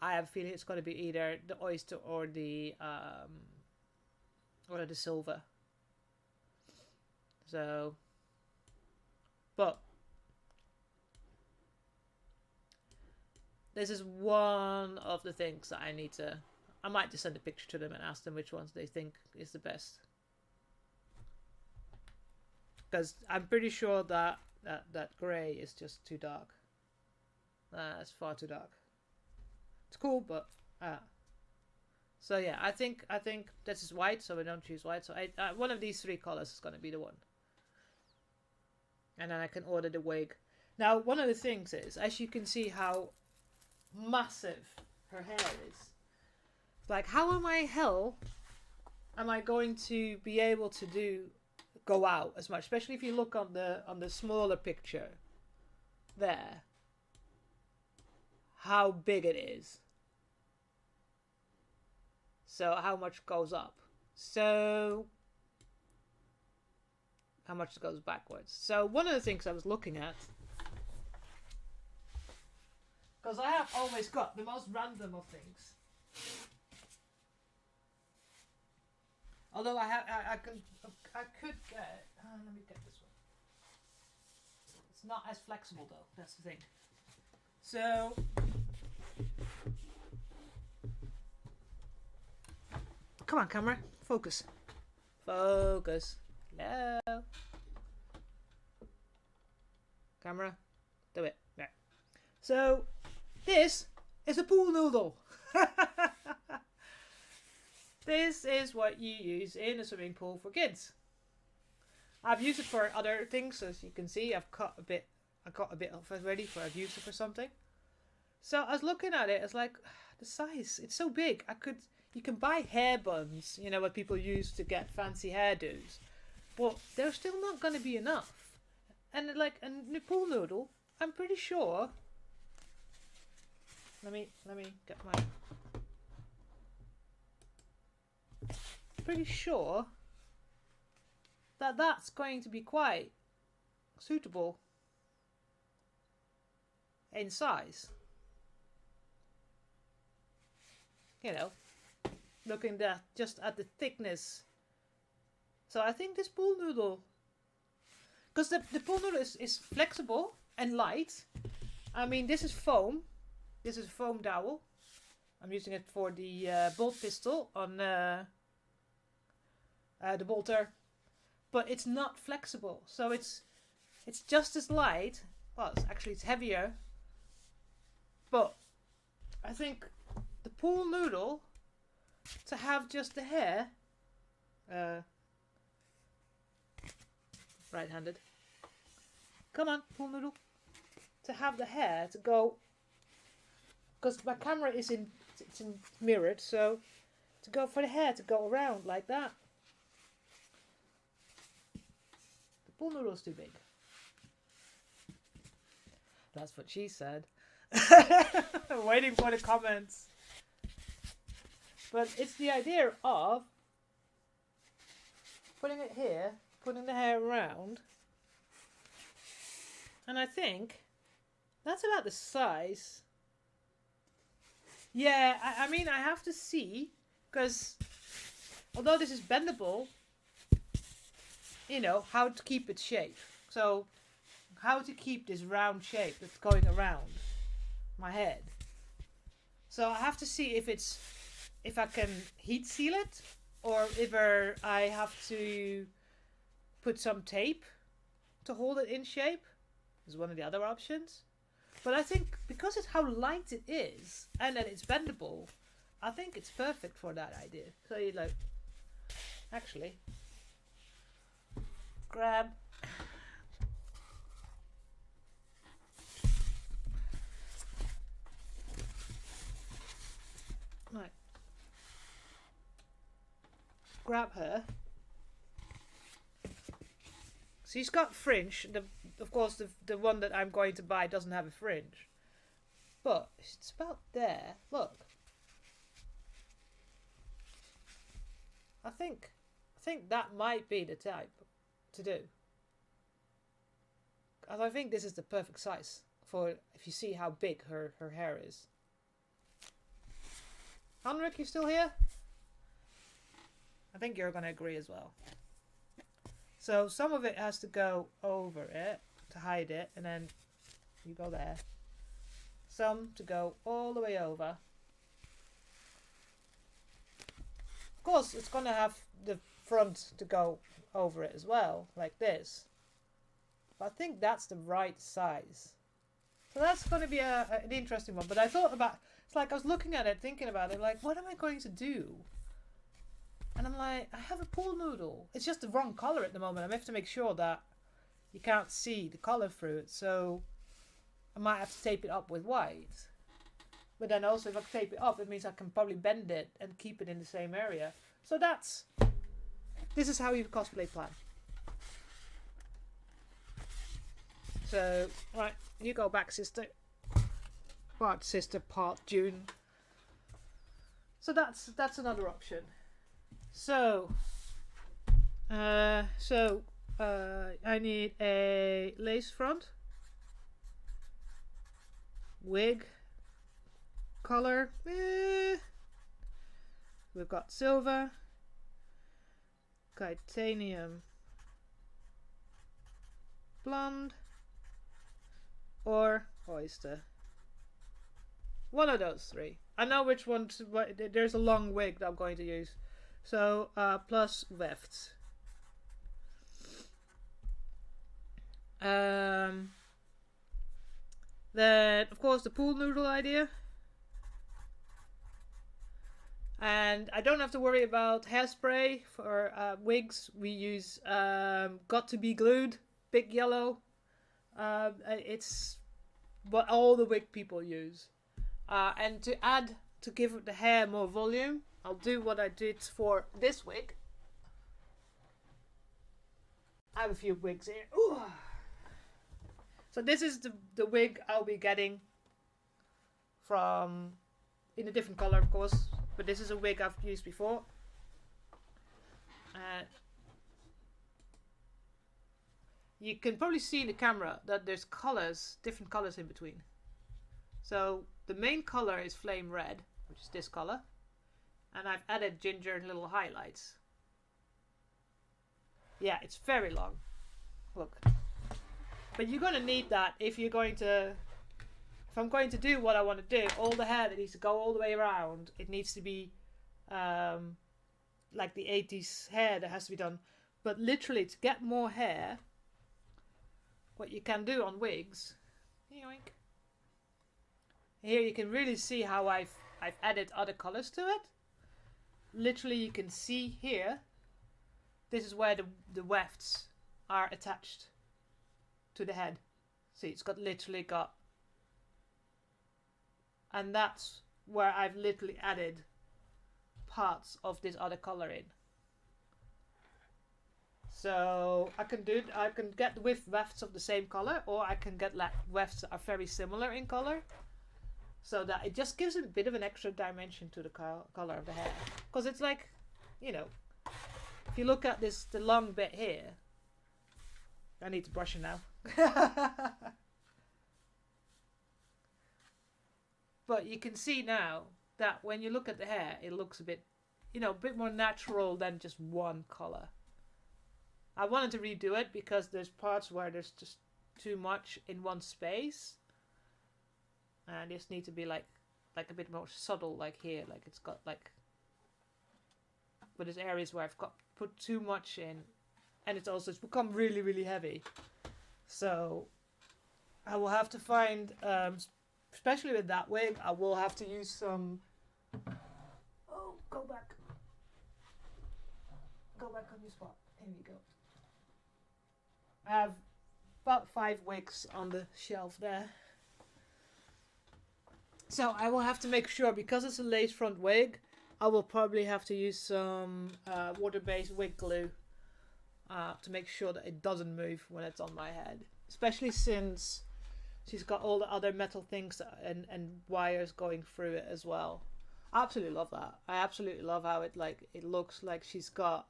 I have a feeling it's going to be either the oyster or the silver. So, but this is one of the things that I might just send a picture to them and ask them which ones they think is the best. Because I'm pretty sure that grey is just too dark. It's far too dark. It's cool, but so yeah, I think this is white, so we don't choose white. So one of these three colors is going to be the one, and then I can order the wig. Now, one of the things is, as you can see, how massive her hair is. Like, how am I going to be able to go out as much? Especially if you look on the smaller picture there, how big it is. So how much goes up? So how much goes backwards? So one of the things I was looking at, because I have always got the most random of things. Although I could get. Let me get this one. It's not as flexible though. That's the thing. So come on, camera, focus. Focus. Hello. Camera, do it. There. So this is a pool noodle. This is what you use in a swimming pool for kids. I've used it for other things, as you can see. I've got a bit of it ready for. I've used it for something. So I was looking at it. It's like, the size. It's so big. You can buy hair buns. You know what people use to get fancy hairdos, but they're still not going to be enough. And like a pool noodle, I'm pretty sure. Let me get my. Pretty sure that that's going to be quite suitable in size. You know, looking just at the thickness. So I think this pool noodle, because the pool noodle is flexible and light. I mean, this is foam. This is a foam dowel. I'm using it for the bolt pistol on the bolter, but it's not flexible, so it's just as light. Well, it's heavier, but I think the pool noodle, to have just the hair, right-handed, come on, pool noodle, to have the hair to go, because my camera it's mirrored, so to go for the hair to go around like that. Pool noodle's too big. That's what she said. Waiting for the comments. But it's the idea of putting it here, putting the hair around. And I think that's about the size. Yeah, I mean, I have to see, because although this is bendable, you know, how to keep its shape. So how to keep this round shape that's going around my head. So I have to see if I can heat seal it, or if I have to put some tape to hold it in shape. Is one of the other options. But I think because it's how light it is and that it's bendable, I think it's perfect for that idea. So you like, actually, grab right, grab her. She's got fringe. Of course, the one that I'm going to buy doesn't have a fringe, but it's about there. Look, I think that might be the type to do. And I think this is the perfect size for if you see how big her hair is. Henrik, you still here? I think you're going to agree as well. So some of it has to go over it to hide it, and then you go there. Some to go all the way over. Of course, it's going to have the front to go over it as well, like this. But I think that's the right size. So that's going to be an interesting one. But I thought about, it's like I was looking at it, thinking about it, like, what am I going to do? And I'm like, I have a pool noodle. It's just the wrong color at the moment. I have to make sure that you can't see the color through it. So I might have to tape it up with white. But then also if I tape it up, it means I can probably bend it and keep it in the same area. So this is how you cosplay plan. So, right, you go back, sister. Part sister, part June. So that's another option. So, I need a lace front, wig, color. We've got silver, titanium, blonde, or oyster. One of those three. I know which one. There's a long wig that I'm going to use. So, plus wefts. Then, of course, the pool noodle idea. And I don't have to worry about hairspray for wigs. We use Got to Be Glued, big yellow. It's what all the wig people use. And to give the hair more volume, I'll do what I did for this wig. I have a few wigs here. Ooh. So this is the wig I'll be getting from, in a different color of course, but this is a wig I've used before. You can probably see in the camera that there's colors, different colors in between. So the main color is flame red, which is this color. And I've added ginger little highlights. Yeah, it's very long. Look. But you're going to need that if you're going to... If I'm going to do what I want to do, all the hair that needs to go all the way around, it needs to be like the 80s hair that has to be done. But literally, to get more hair, what you can do on wigs... Yoink. Here you can really see how I've added other colors to it. Literally you can see here, this is where the wefts are attached to the head. See, it's literally got, and that's where I've literally added parts of this other color in. So I can get with wefts of the same color, or I can get like wefts that are very similar in color. So that it just gives a bit of an extra dimension to the color of the hair. Because it's like, you know, if you look at the long bit here, I need to brush it now. But you can see now that when you look at the hair, it looks a bit, you know, a bit more natural than just one color. I wanted to redo it because there's parts where there's just too much in one space. And this needs to be like a bit more subtle, like here, like it's got like, but there's areas where I've got put too much in, and it's become really, really heavy. So I will have to find, especially with that wig, I will have to use some. Oh, go back on your spot. Here we go. I have about 5 wigs on the shelf there. So I will have to make sure, because it's a lace front wig, I will probably have to use some water-based wig glue to make sure that it doesn't move when it's on my head. Especially since she's got all the other metal things and wires going through it as well. I absolutely love that. I absolutely love how it looks like she's got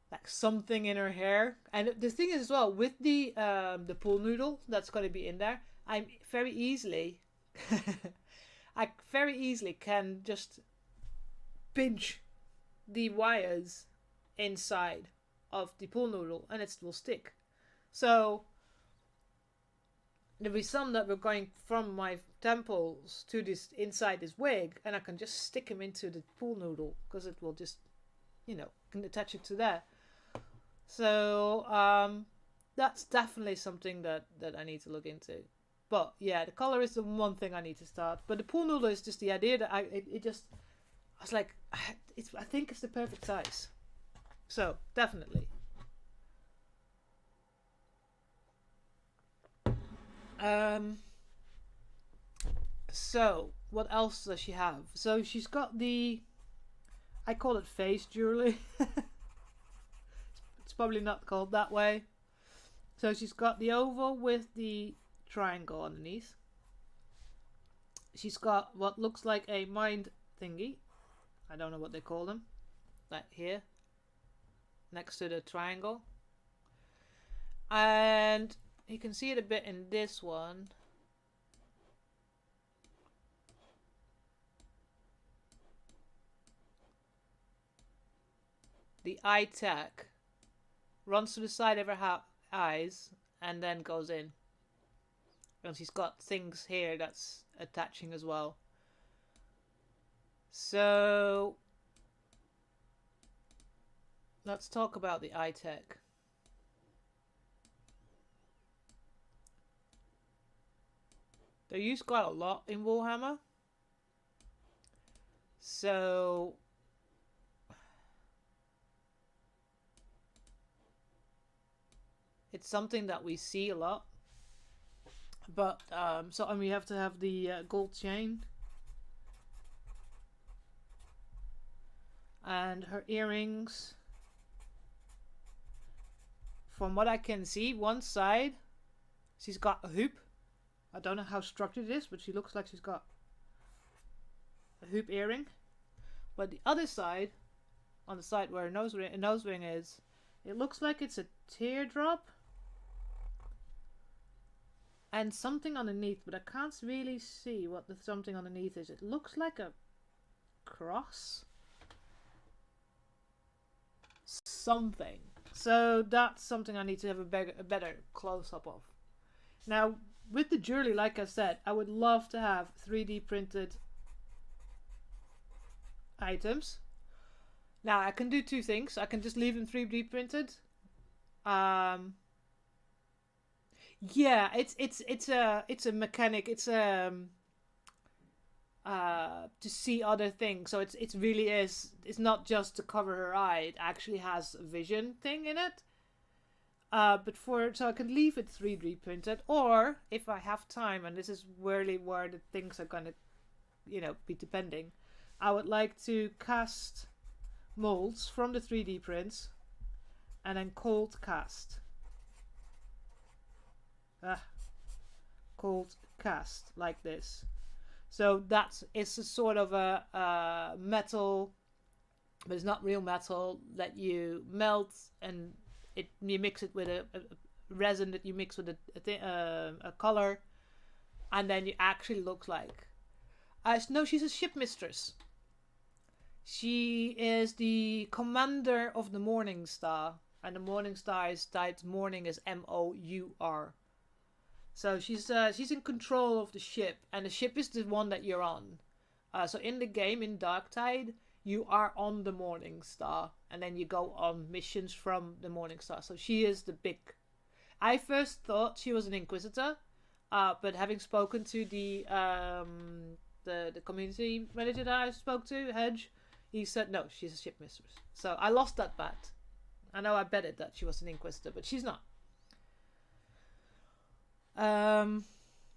like something in her hair. And the thing is as well, with the pool noodle that's going to be in there, I very easily can just pinch the wires inside of the pool noodle and it will stick. So there'll be some that were going from my temples to this inside this wig, and I can just stick them into the pool noodle because it will just, can attach it to there. So that's definitely something that I need to look into. But yeah, the color is the one thing I need to start. But the pool noodle is just the idea that I was like, I think it's the perfect size. So definitely. So what else does she have? So she's got I call it face jewelry. It's probably not called that way. So she's got the oval with the triangle underneath. She's got what looks like a mind thingy. I don't know what they call them. Like here, next to the triangle. And you can see it a bit in this one. The eye tack runs to the side of her eyes and then goes in. And she's got things here that's attaching as well. So let's talk about the eye tech. They're used quite a lot in Warhammer. So it's something that we see a lot. But and we have to have the gold chain. And her earrings. From what I can see, one side she's got a hoop. I don't know how structured it is, but she looks like she's got a hoop earring. But the other side, on the side where her nose ring is, it looks like it's a teardrop. And something underneath, but I can't really see what the something underneath is. It looks like a cross. Something. So that's something I need to have a better close-up of. Now, with the jewelry, like I said, I would love to have 3D printed items. Now, I can do two things. I can just leave them 3D printed. Yeah, it's a mechanic. It's to see other things. So it really is. It's not just to cover her eye. It actually has a vision thing in it. So I can leave it 3D printed, or if I have time, and this is really where the things are gonna, be depending. I would like to cast molds from the 3D prints, and then cold cast. Cold cast like this. So it's a sort of a metal, but it's not real metal, that you melt and you mix it with a resin that you mix with a color, and then it actually looks like. No, she's a shipmistress. She is the commander of the Morning Star. and the morning star is typed morning as MOUR. So she's in control of the ship, and the ship is the one that you're on. So in the game, in Darktide, you are on the Morning Star, and then you go on missions from the Morning Star. So she is the big... I first thought she was an Inquisitor, but having spoken to the community manager that I spoke to, Hedge, he said no, she's a shipmistress. So I lost that bet. I know I betted that she was an Inquisitor, but she's not.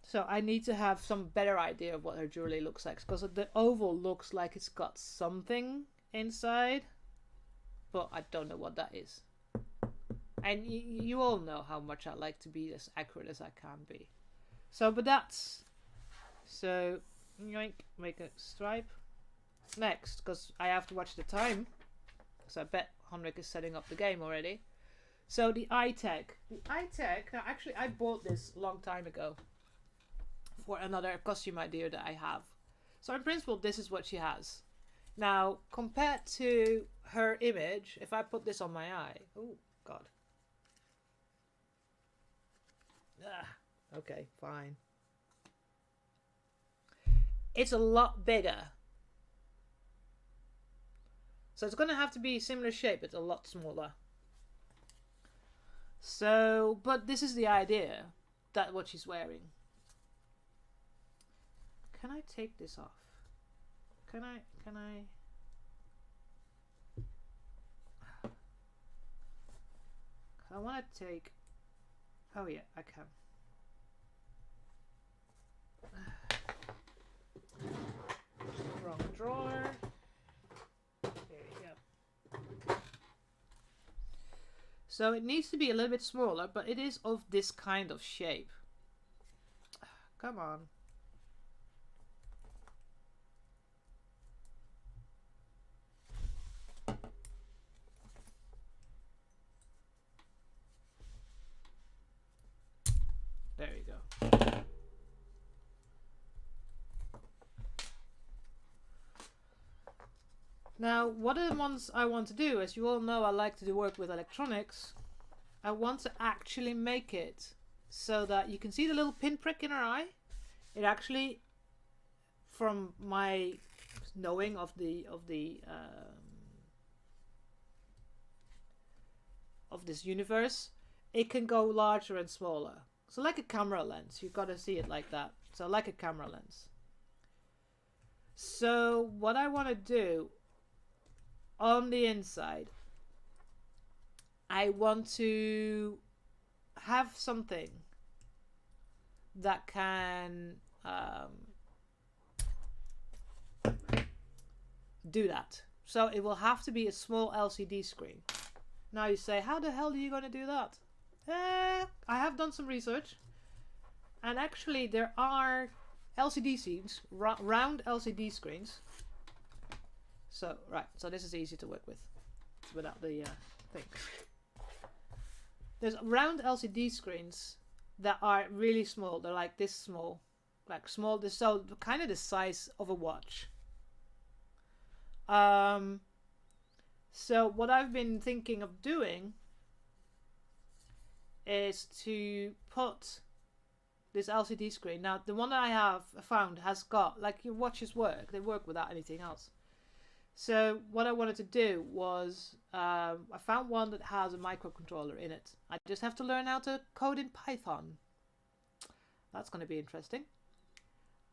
So I need to have some better idea of what her jewelry looks like, because the oval looks like it's got something inside, but I don't know what that is. And you all know how much I like to be as accurate as I can be. So, but that's... So, yoink, make a stripe. Next, because I have to watch the time, because I bet Henrik is setting up the game already. So the eye tag. The eye tag, now actually I bought this a long time ago for another costume idea that I have. So in principle this is what she has. Now compared to her image, if I put this on my eye, oh god. Okay, fine. It's a lot bigger. So it's going to have to be similar shape, but a lot smaller. So, but this is the idea, that what she's wearing. Can I take this off? Can I? I want to take... Oh yeah, I can. Wrong drawer. There you go. So it needs to be a little bit smaller, but it is of this kind of shape. Come on. There you go. Now, what are the ones I want to do? As you all know, I like to do work with electronics. I want to actually make it so that you can see the little pinprick in her eye. It actually, from my knowing of this universe, it can go larger and smaller. So like a camera lens, you've got to see it like that. So like a camera lens. So what I want to do on the inside, I want to have something that can do that. So it will have to be a small LCD screen. Now you say, how the hell are you going to do that? I have done some research, and actually there are LCD scenes, round LCD screens. So right, so this is easy to work with without the thing. There's round LCD screens that are really small. They're like this small, like small. So kind of the size of a watch. So what I've been thinking of doing is to put this LCD screen. Now the one that I have found has got, like, your watches work. They work without anything else. So what I wanted to do was, I found one that has a microcontroller in it. I just have to learn how to code in Python. That's going to be interesting.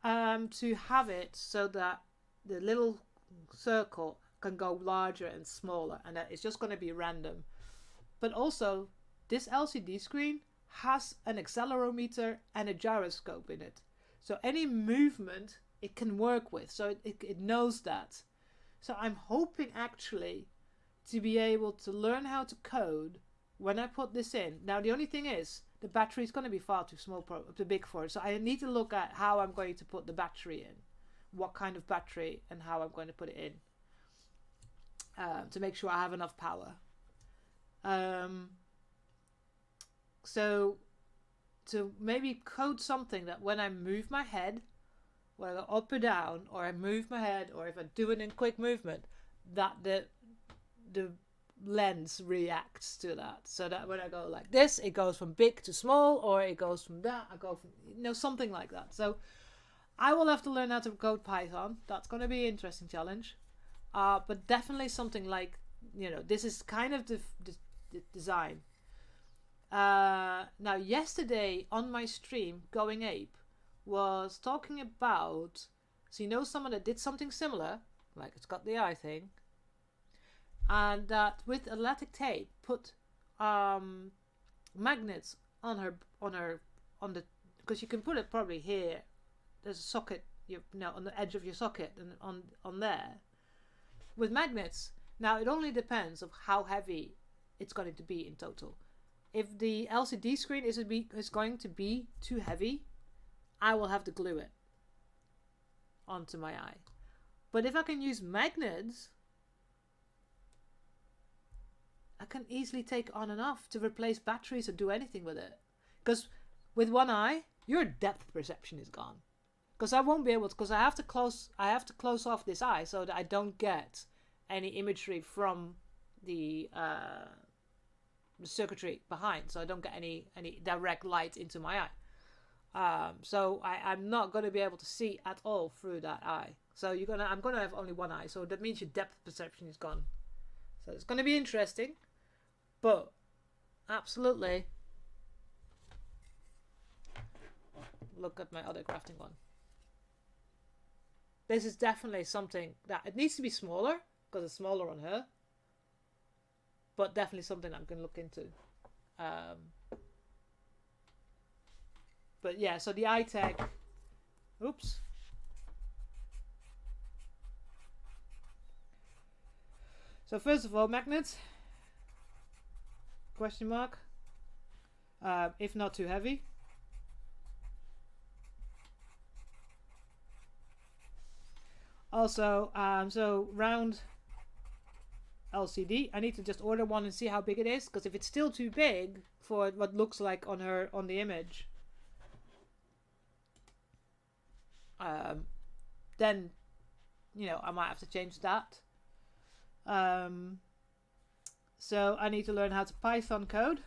To have it so that the little circle can go larger and smaller, and that it's just going to be random. But also, this LCD screen has an accelerometer and a gyroscope in it. So any movement it can work with. So it knows that. So I'm hoping actually to be able to learn how to code when I put this in. Now the only thing is, the battery is going to be far too small, too big for it. So I need to look at how I'm going to put the battery in. What kind of battery and how I'm going to put it in. To make sure I have enough power. So to maybe code something that when I move my head, when I go up or down, or I move my head, or if I do it in quick movement, that the lens reacts to that. So that when I go like this, it goes from big to small, or it goes from that, I go from, something like that. So I will have to learn how to code Python. That's going to be an interesting challenge. But definitely something like, this is kind of the design. Now, yesterday on my stream, Going Ape was talking about, so someone that did something similar, like it's got the eye thing, and that with elastic tape put magnets on the, because you can put it probably here. There's a socket, on the edge of your socket, and on there with magnets. Now it only depends of how heavy it's going to be in total. If the LCD screen is going to be too heavy, I will have to glue it onto my eye. But if I can use magnets, I can easily take on and off to replace batteries or do anything with it. Because with one eye, your depth perception is gone. Because I won't be able to, because I have to close off this eye so that I don't get any imagery from the circuitry behind, so I don't get any direct light into my eye. So I'm not going to be able to see at all through that eye. So I'm gonna have only one eye, so that means your depth perception is gone. So it's going to be interesting, but absolutely. Look at my other crafting one. This is definitely something that it needs to be smaller because it's smaller on her, but definitely something I'm going to look into. But yeah, so the eye tag. Oops. So first of all, magnets. Question mark. If not too heavy. Also, so round LCD. I need to just order one and see how big it is, because if it's still too big for what looks like on the image, then I might have to change that. So I need to learn how to Python code,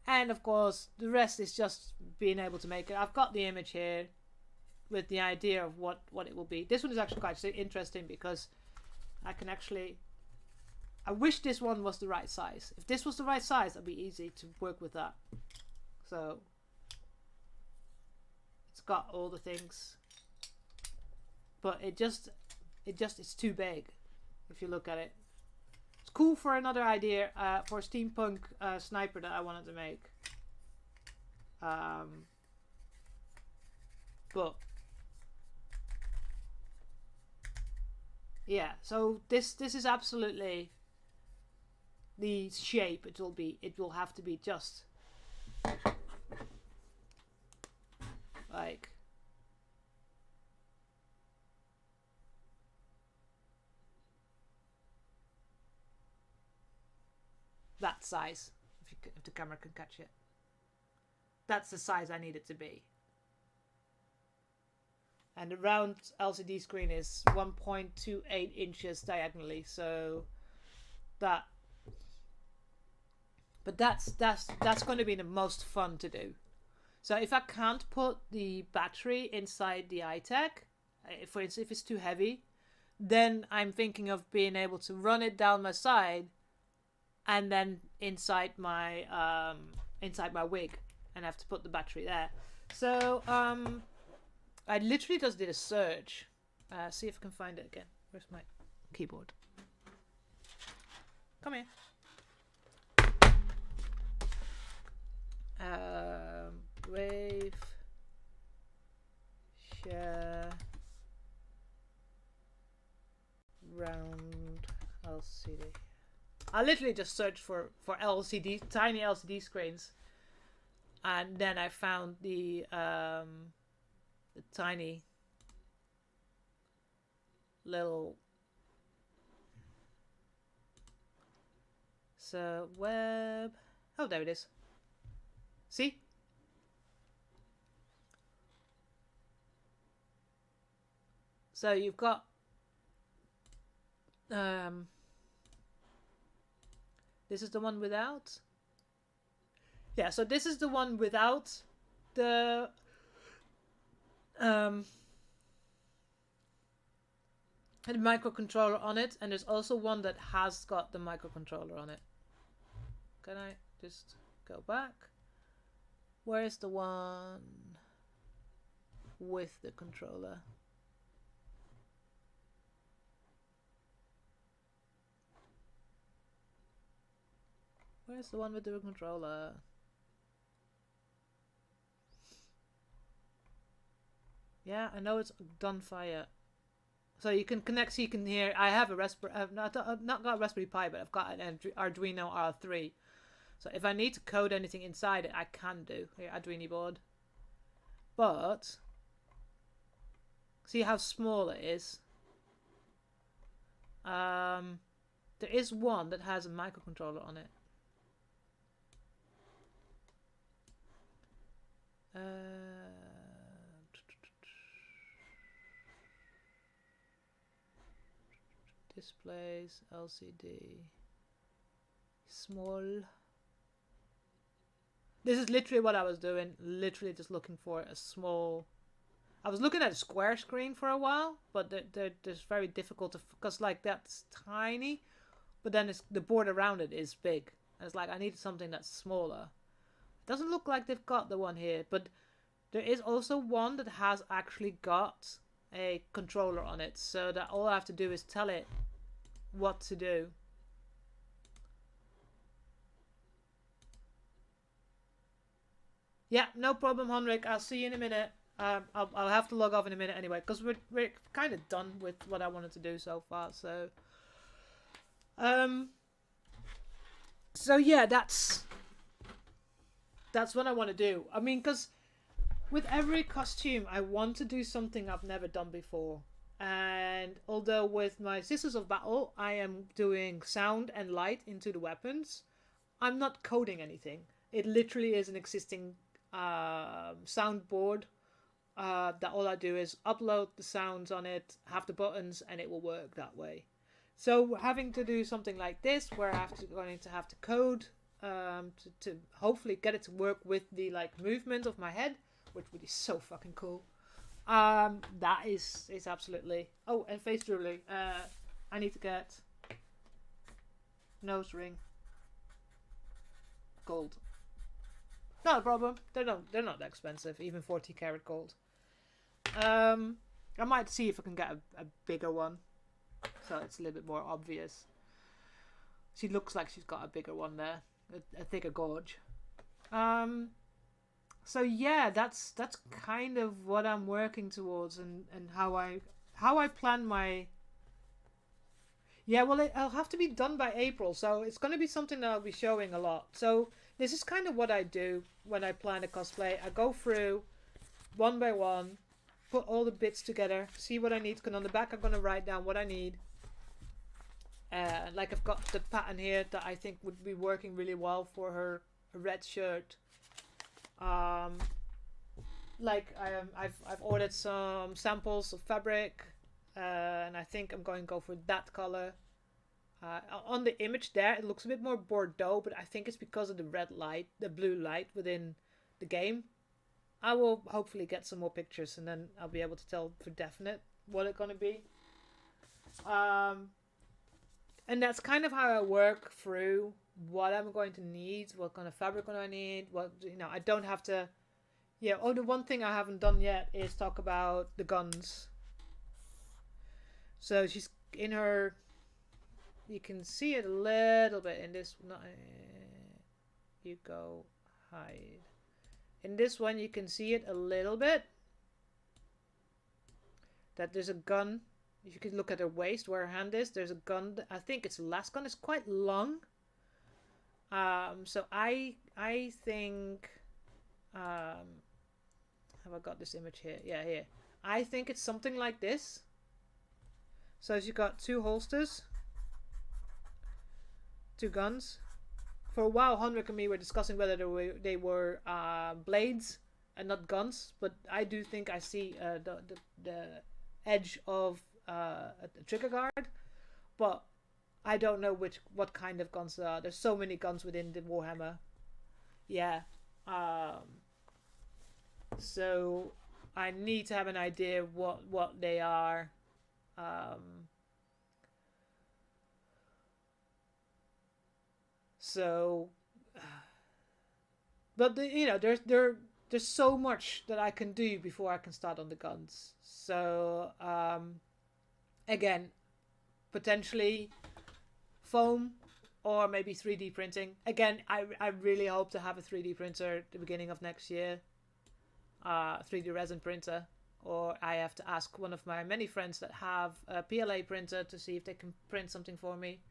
and of course the rest is just being able to make it. I've got the image here with the idea of what it will be. This one is actually quite interesting because I wish this one was the right size. If this was the right size, it'd be easy to work with that. So it's got all the things, but it's too big if you look at it. It's cool for another idea for a steampunk sniper that I wanted to make. But yeah, so this is absolutely the shape it will be. It will have to be just like that size, if the camera can catch it. That's the size I need it to be. And the round LCD screen is 1.28 inches diagonally, so that. But that's going to be the most fun to do. So if I can't put the battery inside the iTech, for instance, if it's too heavy, then I'm thinking of being able to run it down my side, and then inside my wig, and have to put the battery there. So I literally just did a search. See if I can find it again. Where's my keyboard? Come here. Wave share round LCD. I literally just searched for LCD, tiny LCD screens, and then I found the tiny little. So web. Oh, there it is. See? So you've got This is the one without. Yeah, so this is the one without the microcontroller on it, and there's also one that has got the microcontroller on it. Can I just go back? Where is the one with the controller? Where's the one with the controller? Yeah, I know it's done fire. So you can connect, so you can hear. I have a Raspberry. I've not got a Raspberry Pi, but I've got an Arduino R3. So if I need to code anything inside it, I can do. Here, Arduino board. But see how small it is. There is one that has a microcontroller on it. Displays, LCD, small. This is literally what I was doing. Literally just looking for a small. I was looking at a square screen for a while, but they're very difficult to, because like that's tiny, but then the board around it is big. And it's like I need something that's smaller. Doesn't look like they've got the one here, but there is also one that has actually got a controller on it, so that all I have to do is tell it what to do. Yeah, no problem, Henrik. I'll see you in a minute. I'll have to log off in a minute anyway, because we're kind of done with what I wanted to do so far. So, so yeah, that's what I want to do. I mean, because with every costume, I want to do something I've never done before. And although with my Sisters of Battle, I am doing sound and light into the weapons, I'm not coding anything. It literally is an existing soundboard that all I do is upload the sounds on it, have the buttons, and it will work that way. So having to do something like this, where I'm going to have to code to hopefully get it to work with the like movement of my head, which would be so fucking cool. That is absolutely. Oh, and face jewelry. I need to get nose ring. Gold. Not a problem. They're not that expensive. Even 40 karat gold. I might see if I can get a bigger one, so it's a little bit more obvious. She looks like she's got a bigger one there, a thicker gorge. So yeah, that's kind of what I'm working towards, and how I plan my. Yeah, well, it'll have to be done by April, so it's going to be something that I'll be showing a lot. So this is kind of what I do when I plan a cosplay. I go through one by one, put all the bits together, see what I need. Because on the back I'm going to write down what I need. Like I've got the pattern here that I think would be working really well for her red shirt. Like I've ordered some samples of fabric, and I think I'm going to go for that color. On the image there, it looks a bit more Bordeaux, but I think it's because of the red light, the blue light within the game. I will hopefully get some more pictures, and then I'll be able to tell for definite what it's going to be. And that's kind of how I work through what I'm going to need, what kind of fabric do I need, what, you know, I don't have to. Yeah, oh, the one thing I haven't done yet is talk about the guns. So she's in her, you can see it a little bit in this. You go hide. In this one, you can see it a little bit. That there's a gun. If you can look at her waist, where her hand is, there's a gun. I think it's the last gun. It's quite long. So I think. Have I got this image here? Yeah, here. I think it's something like this. So you've got two holsters, two guns. For a while, Henrik and me were discussing whether they were blades and not guns. But I do think I see the edge of a trigger guard. but I don't know what kind of guns there are. There's so many guns within the Warhammer. Yeah. So I need to have an idea what they are. So, but there's so much that I can do before I can start on the guns. So again, potentially foam or maybe 3D printing. Again, I really hope to have a 3D printer at the beginning of next year. 3D resin printer. Or I have to ask one of my many friends that have a PLA printer to see if they can print something for me.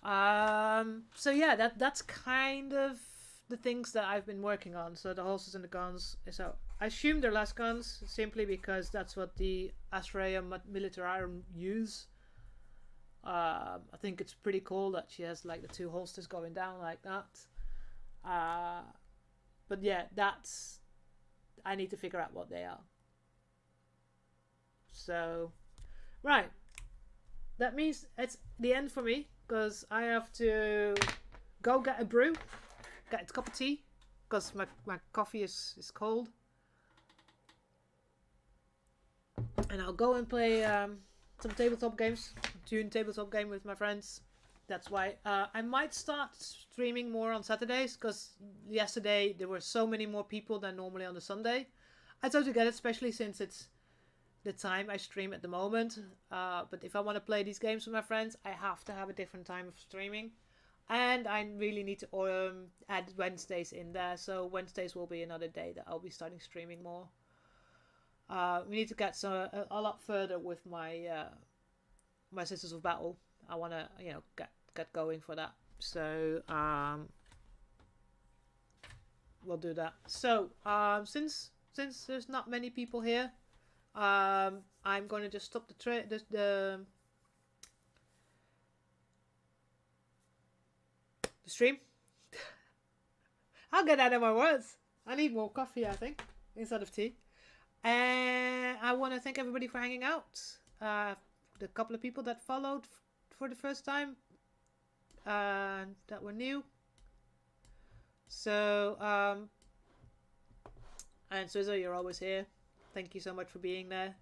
So yeah, that's kind of the things that I've been working on. So the holsters and the guns. So I assume they're last guns simply because that's what the Astrea Militarum use. I think it's pretty cool that she has like the two holsters going down like that. But yeah, I need to figure out what they are. So, right. That means it's the end for me because I have to go get a brew, get a cup of tea because my coffee is cold. And I'll go and play some tabletop games, tune tabletop game with my friends. That's why I might start streaming more on Saturdays because yesterday there were so many more people than normally on the Sunday. I totally get it, especially since it's the time I stream at the moment. But if I want to play these games with my friends, I have to have a different time of streaming. And I really need to add Wednesdays in there. So Wednesdays will be another day that I'll be starting streaming more. We need to get a lot further with my my Sisters of Battle. I want to get going for that. So we'll do that. So since there's not many people here, I'm going to just stop the stream. I'll get out of my words. I need more coffee, I think, instead of tea. And I want to thank everybody for hanging out. The couple of people that followed for the first time, that were new. So, and Swizzer, you're always here. Thank you so much for being there.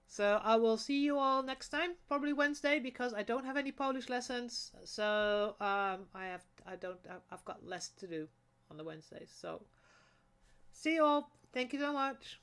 So I will see you all next time, probably Wednesday, because I don't have any Polish lessons. So I've got less to do on the Wednesdays. So see you all. Thank you so much.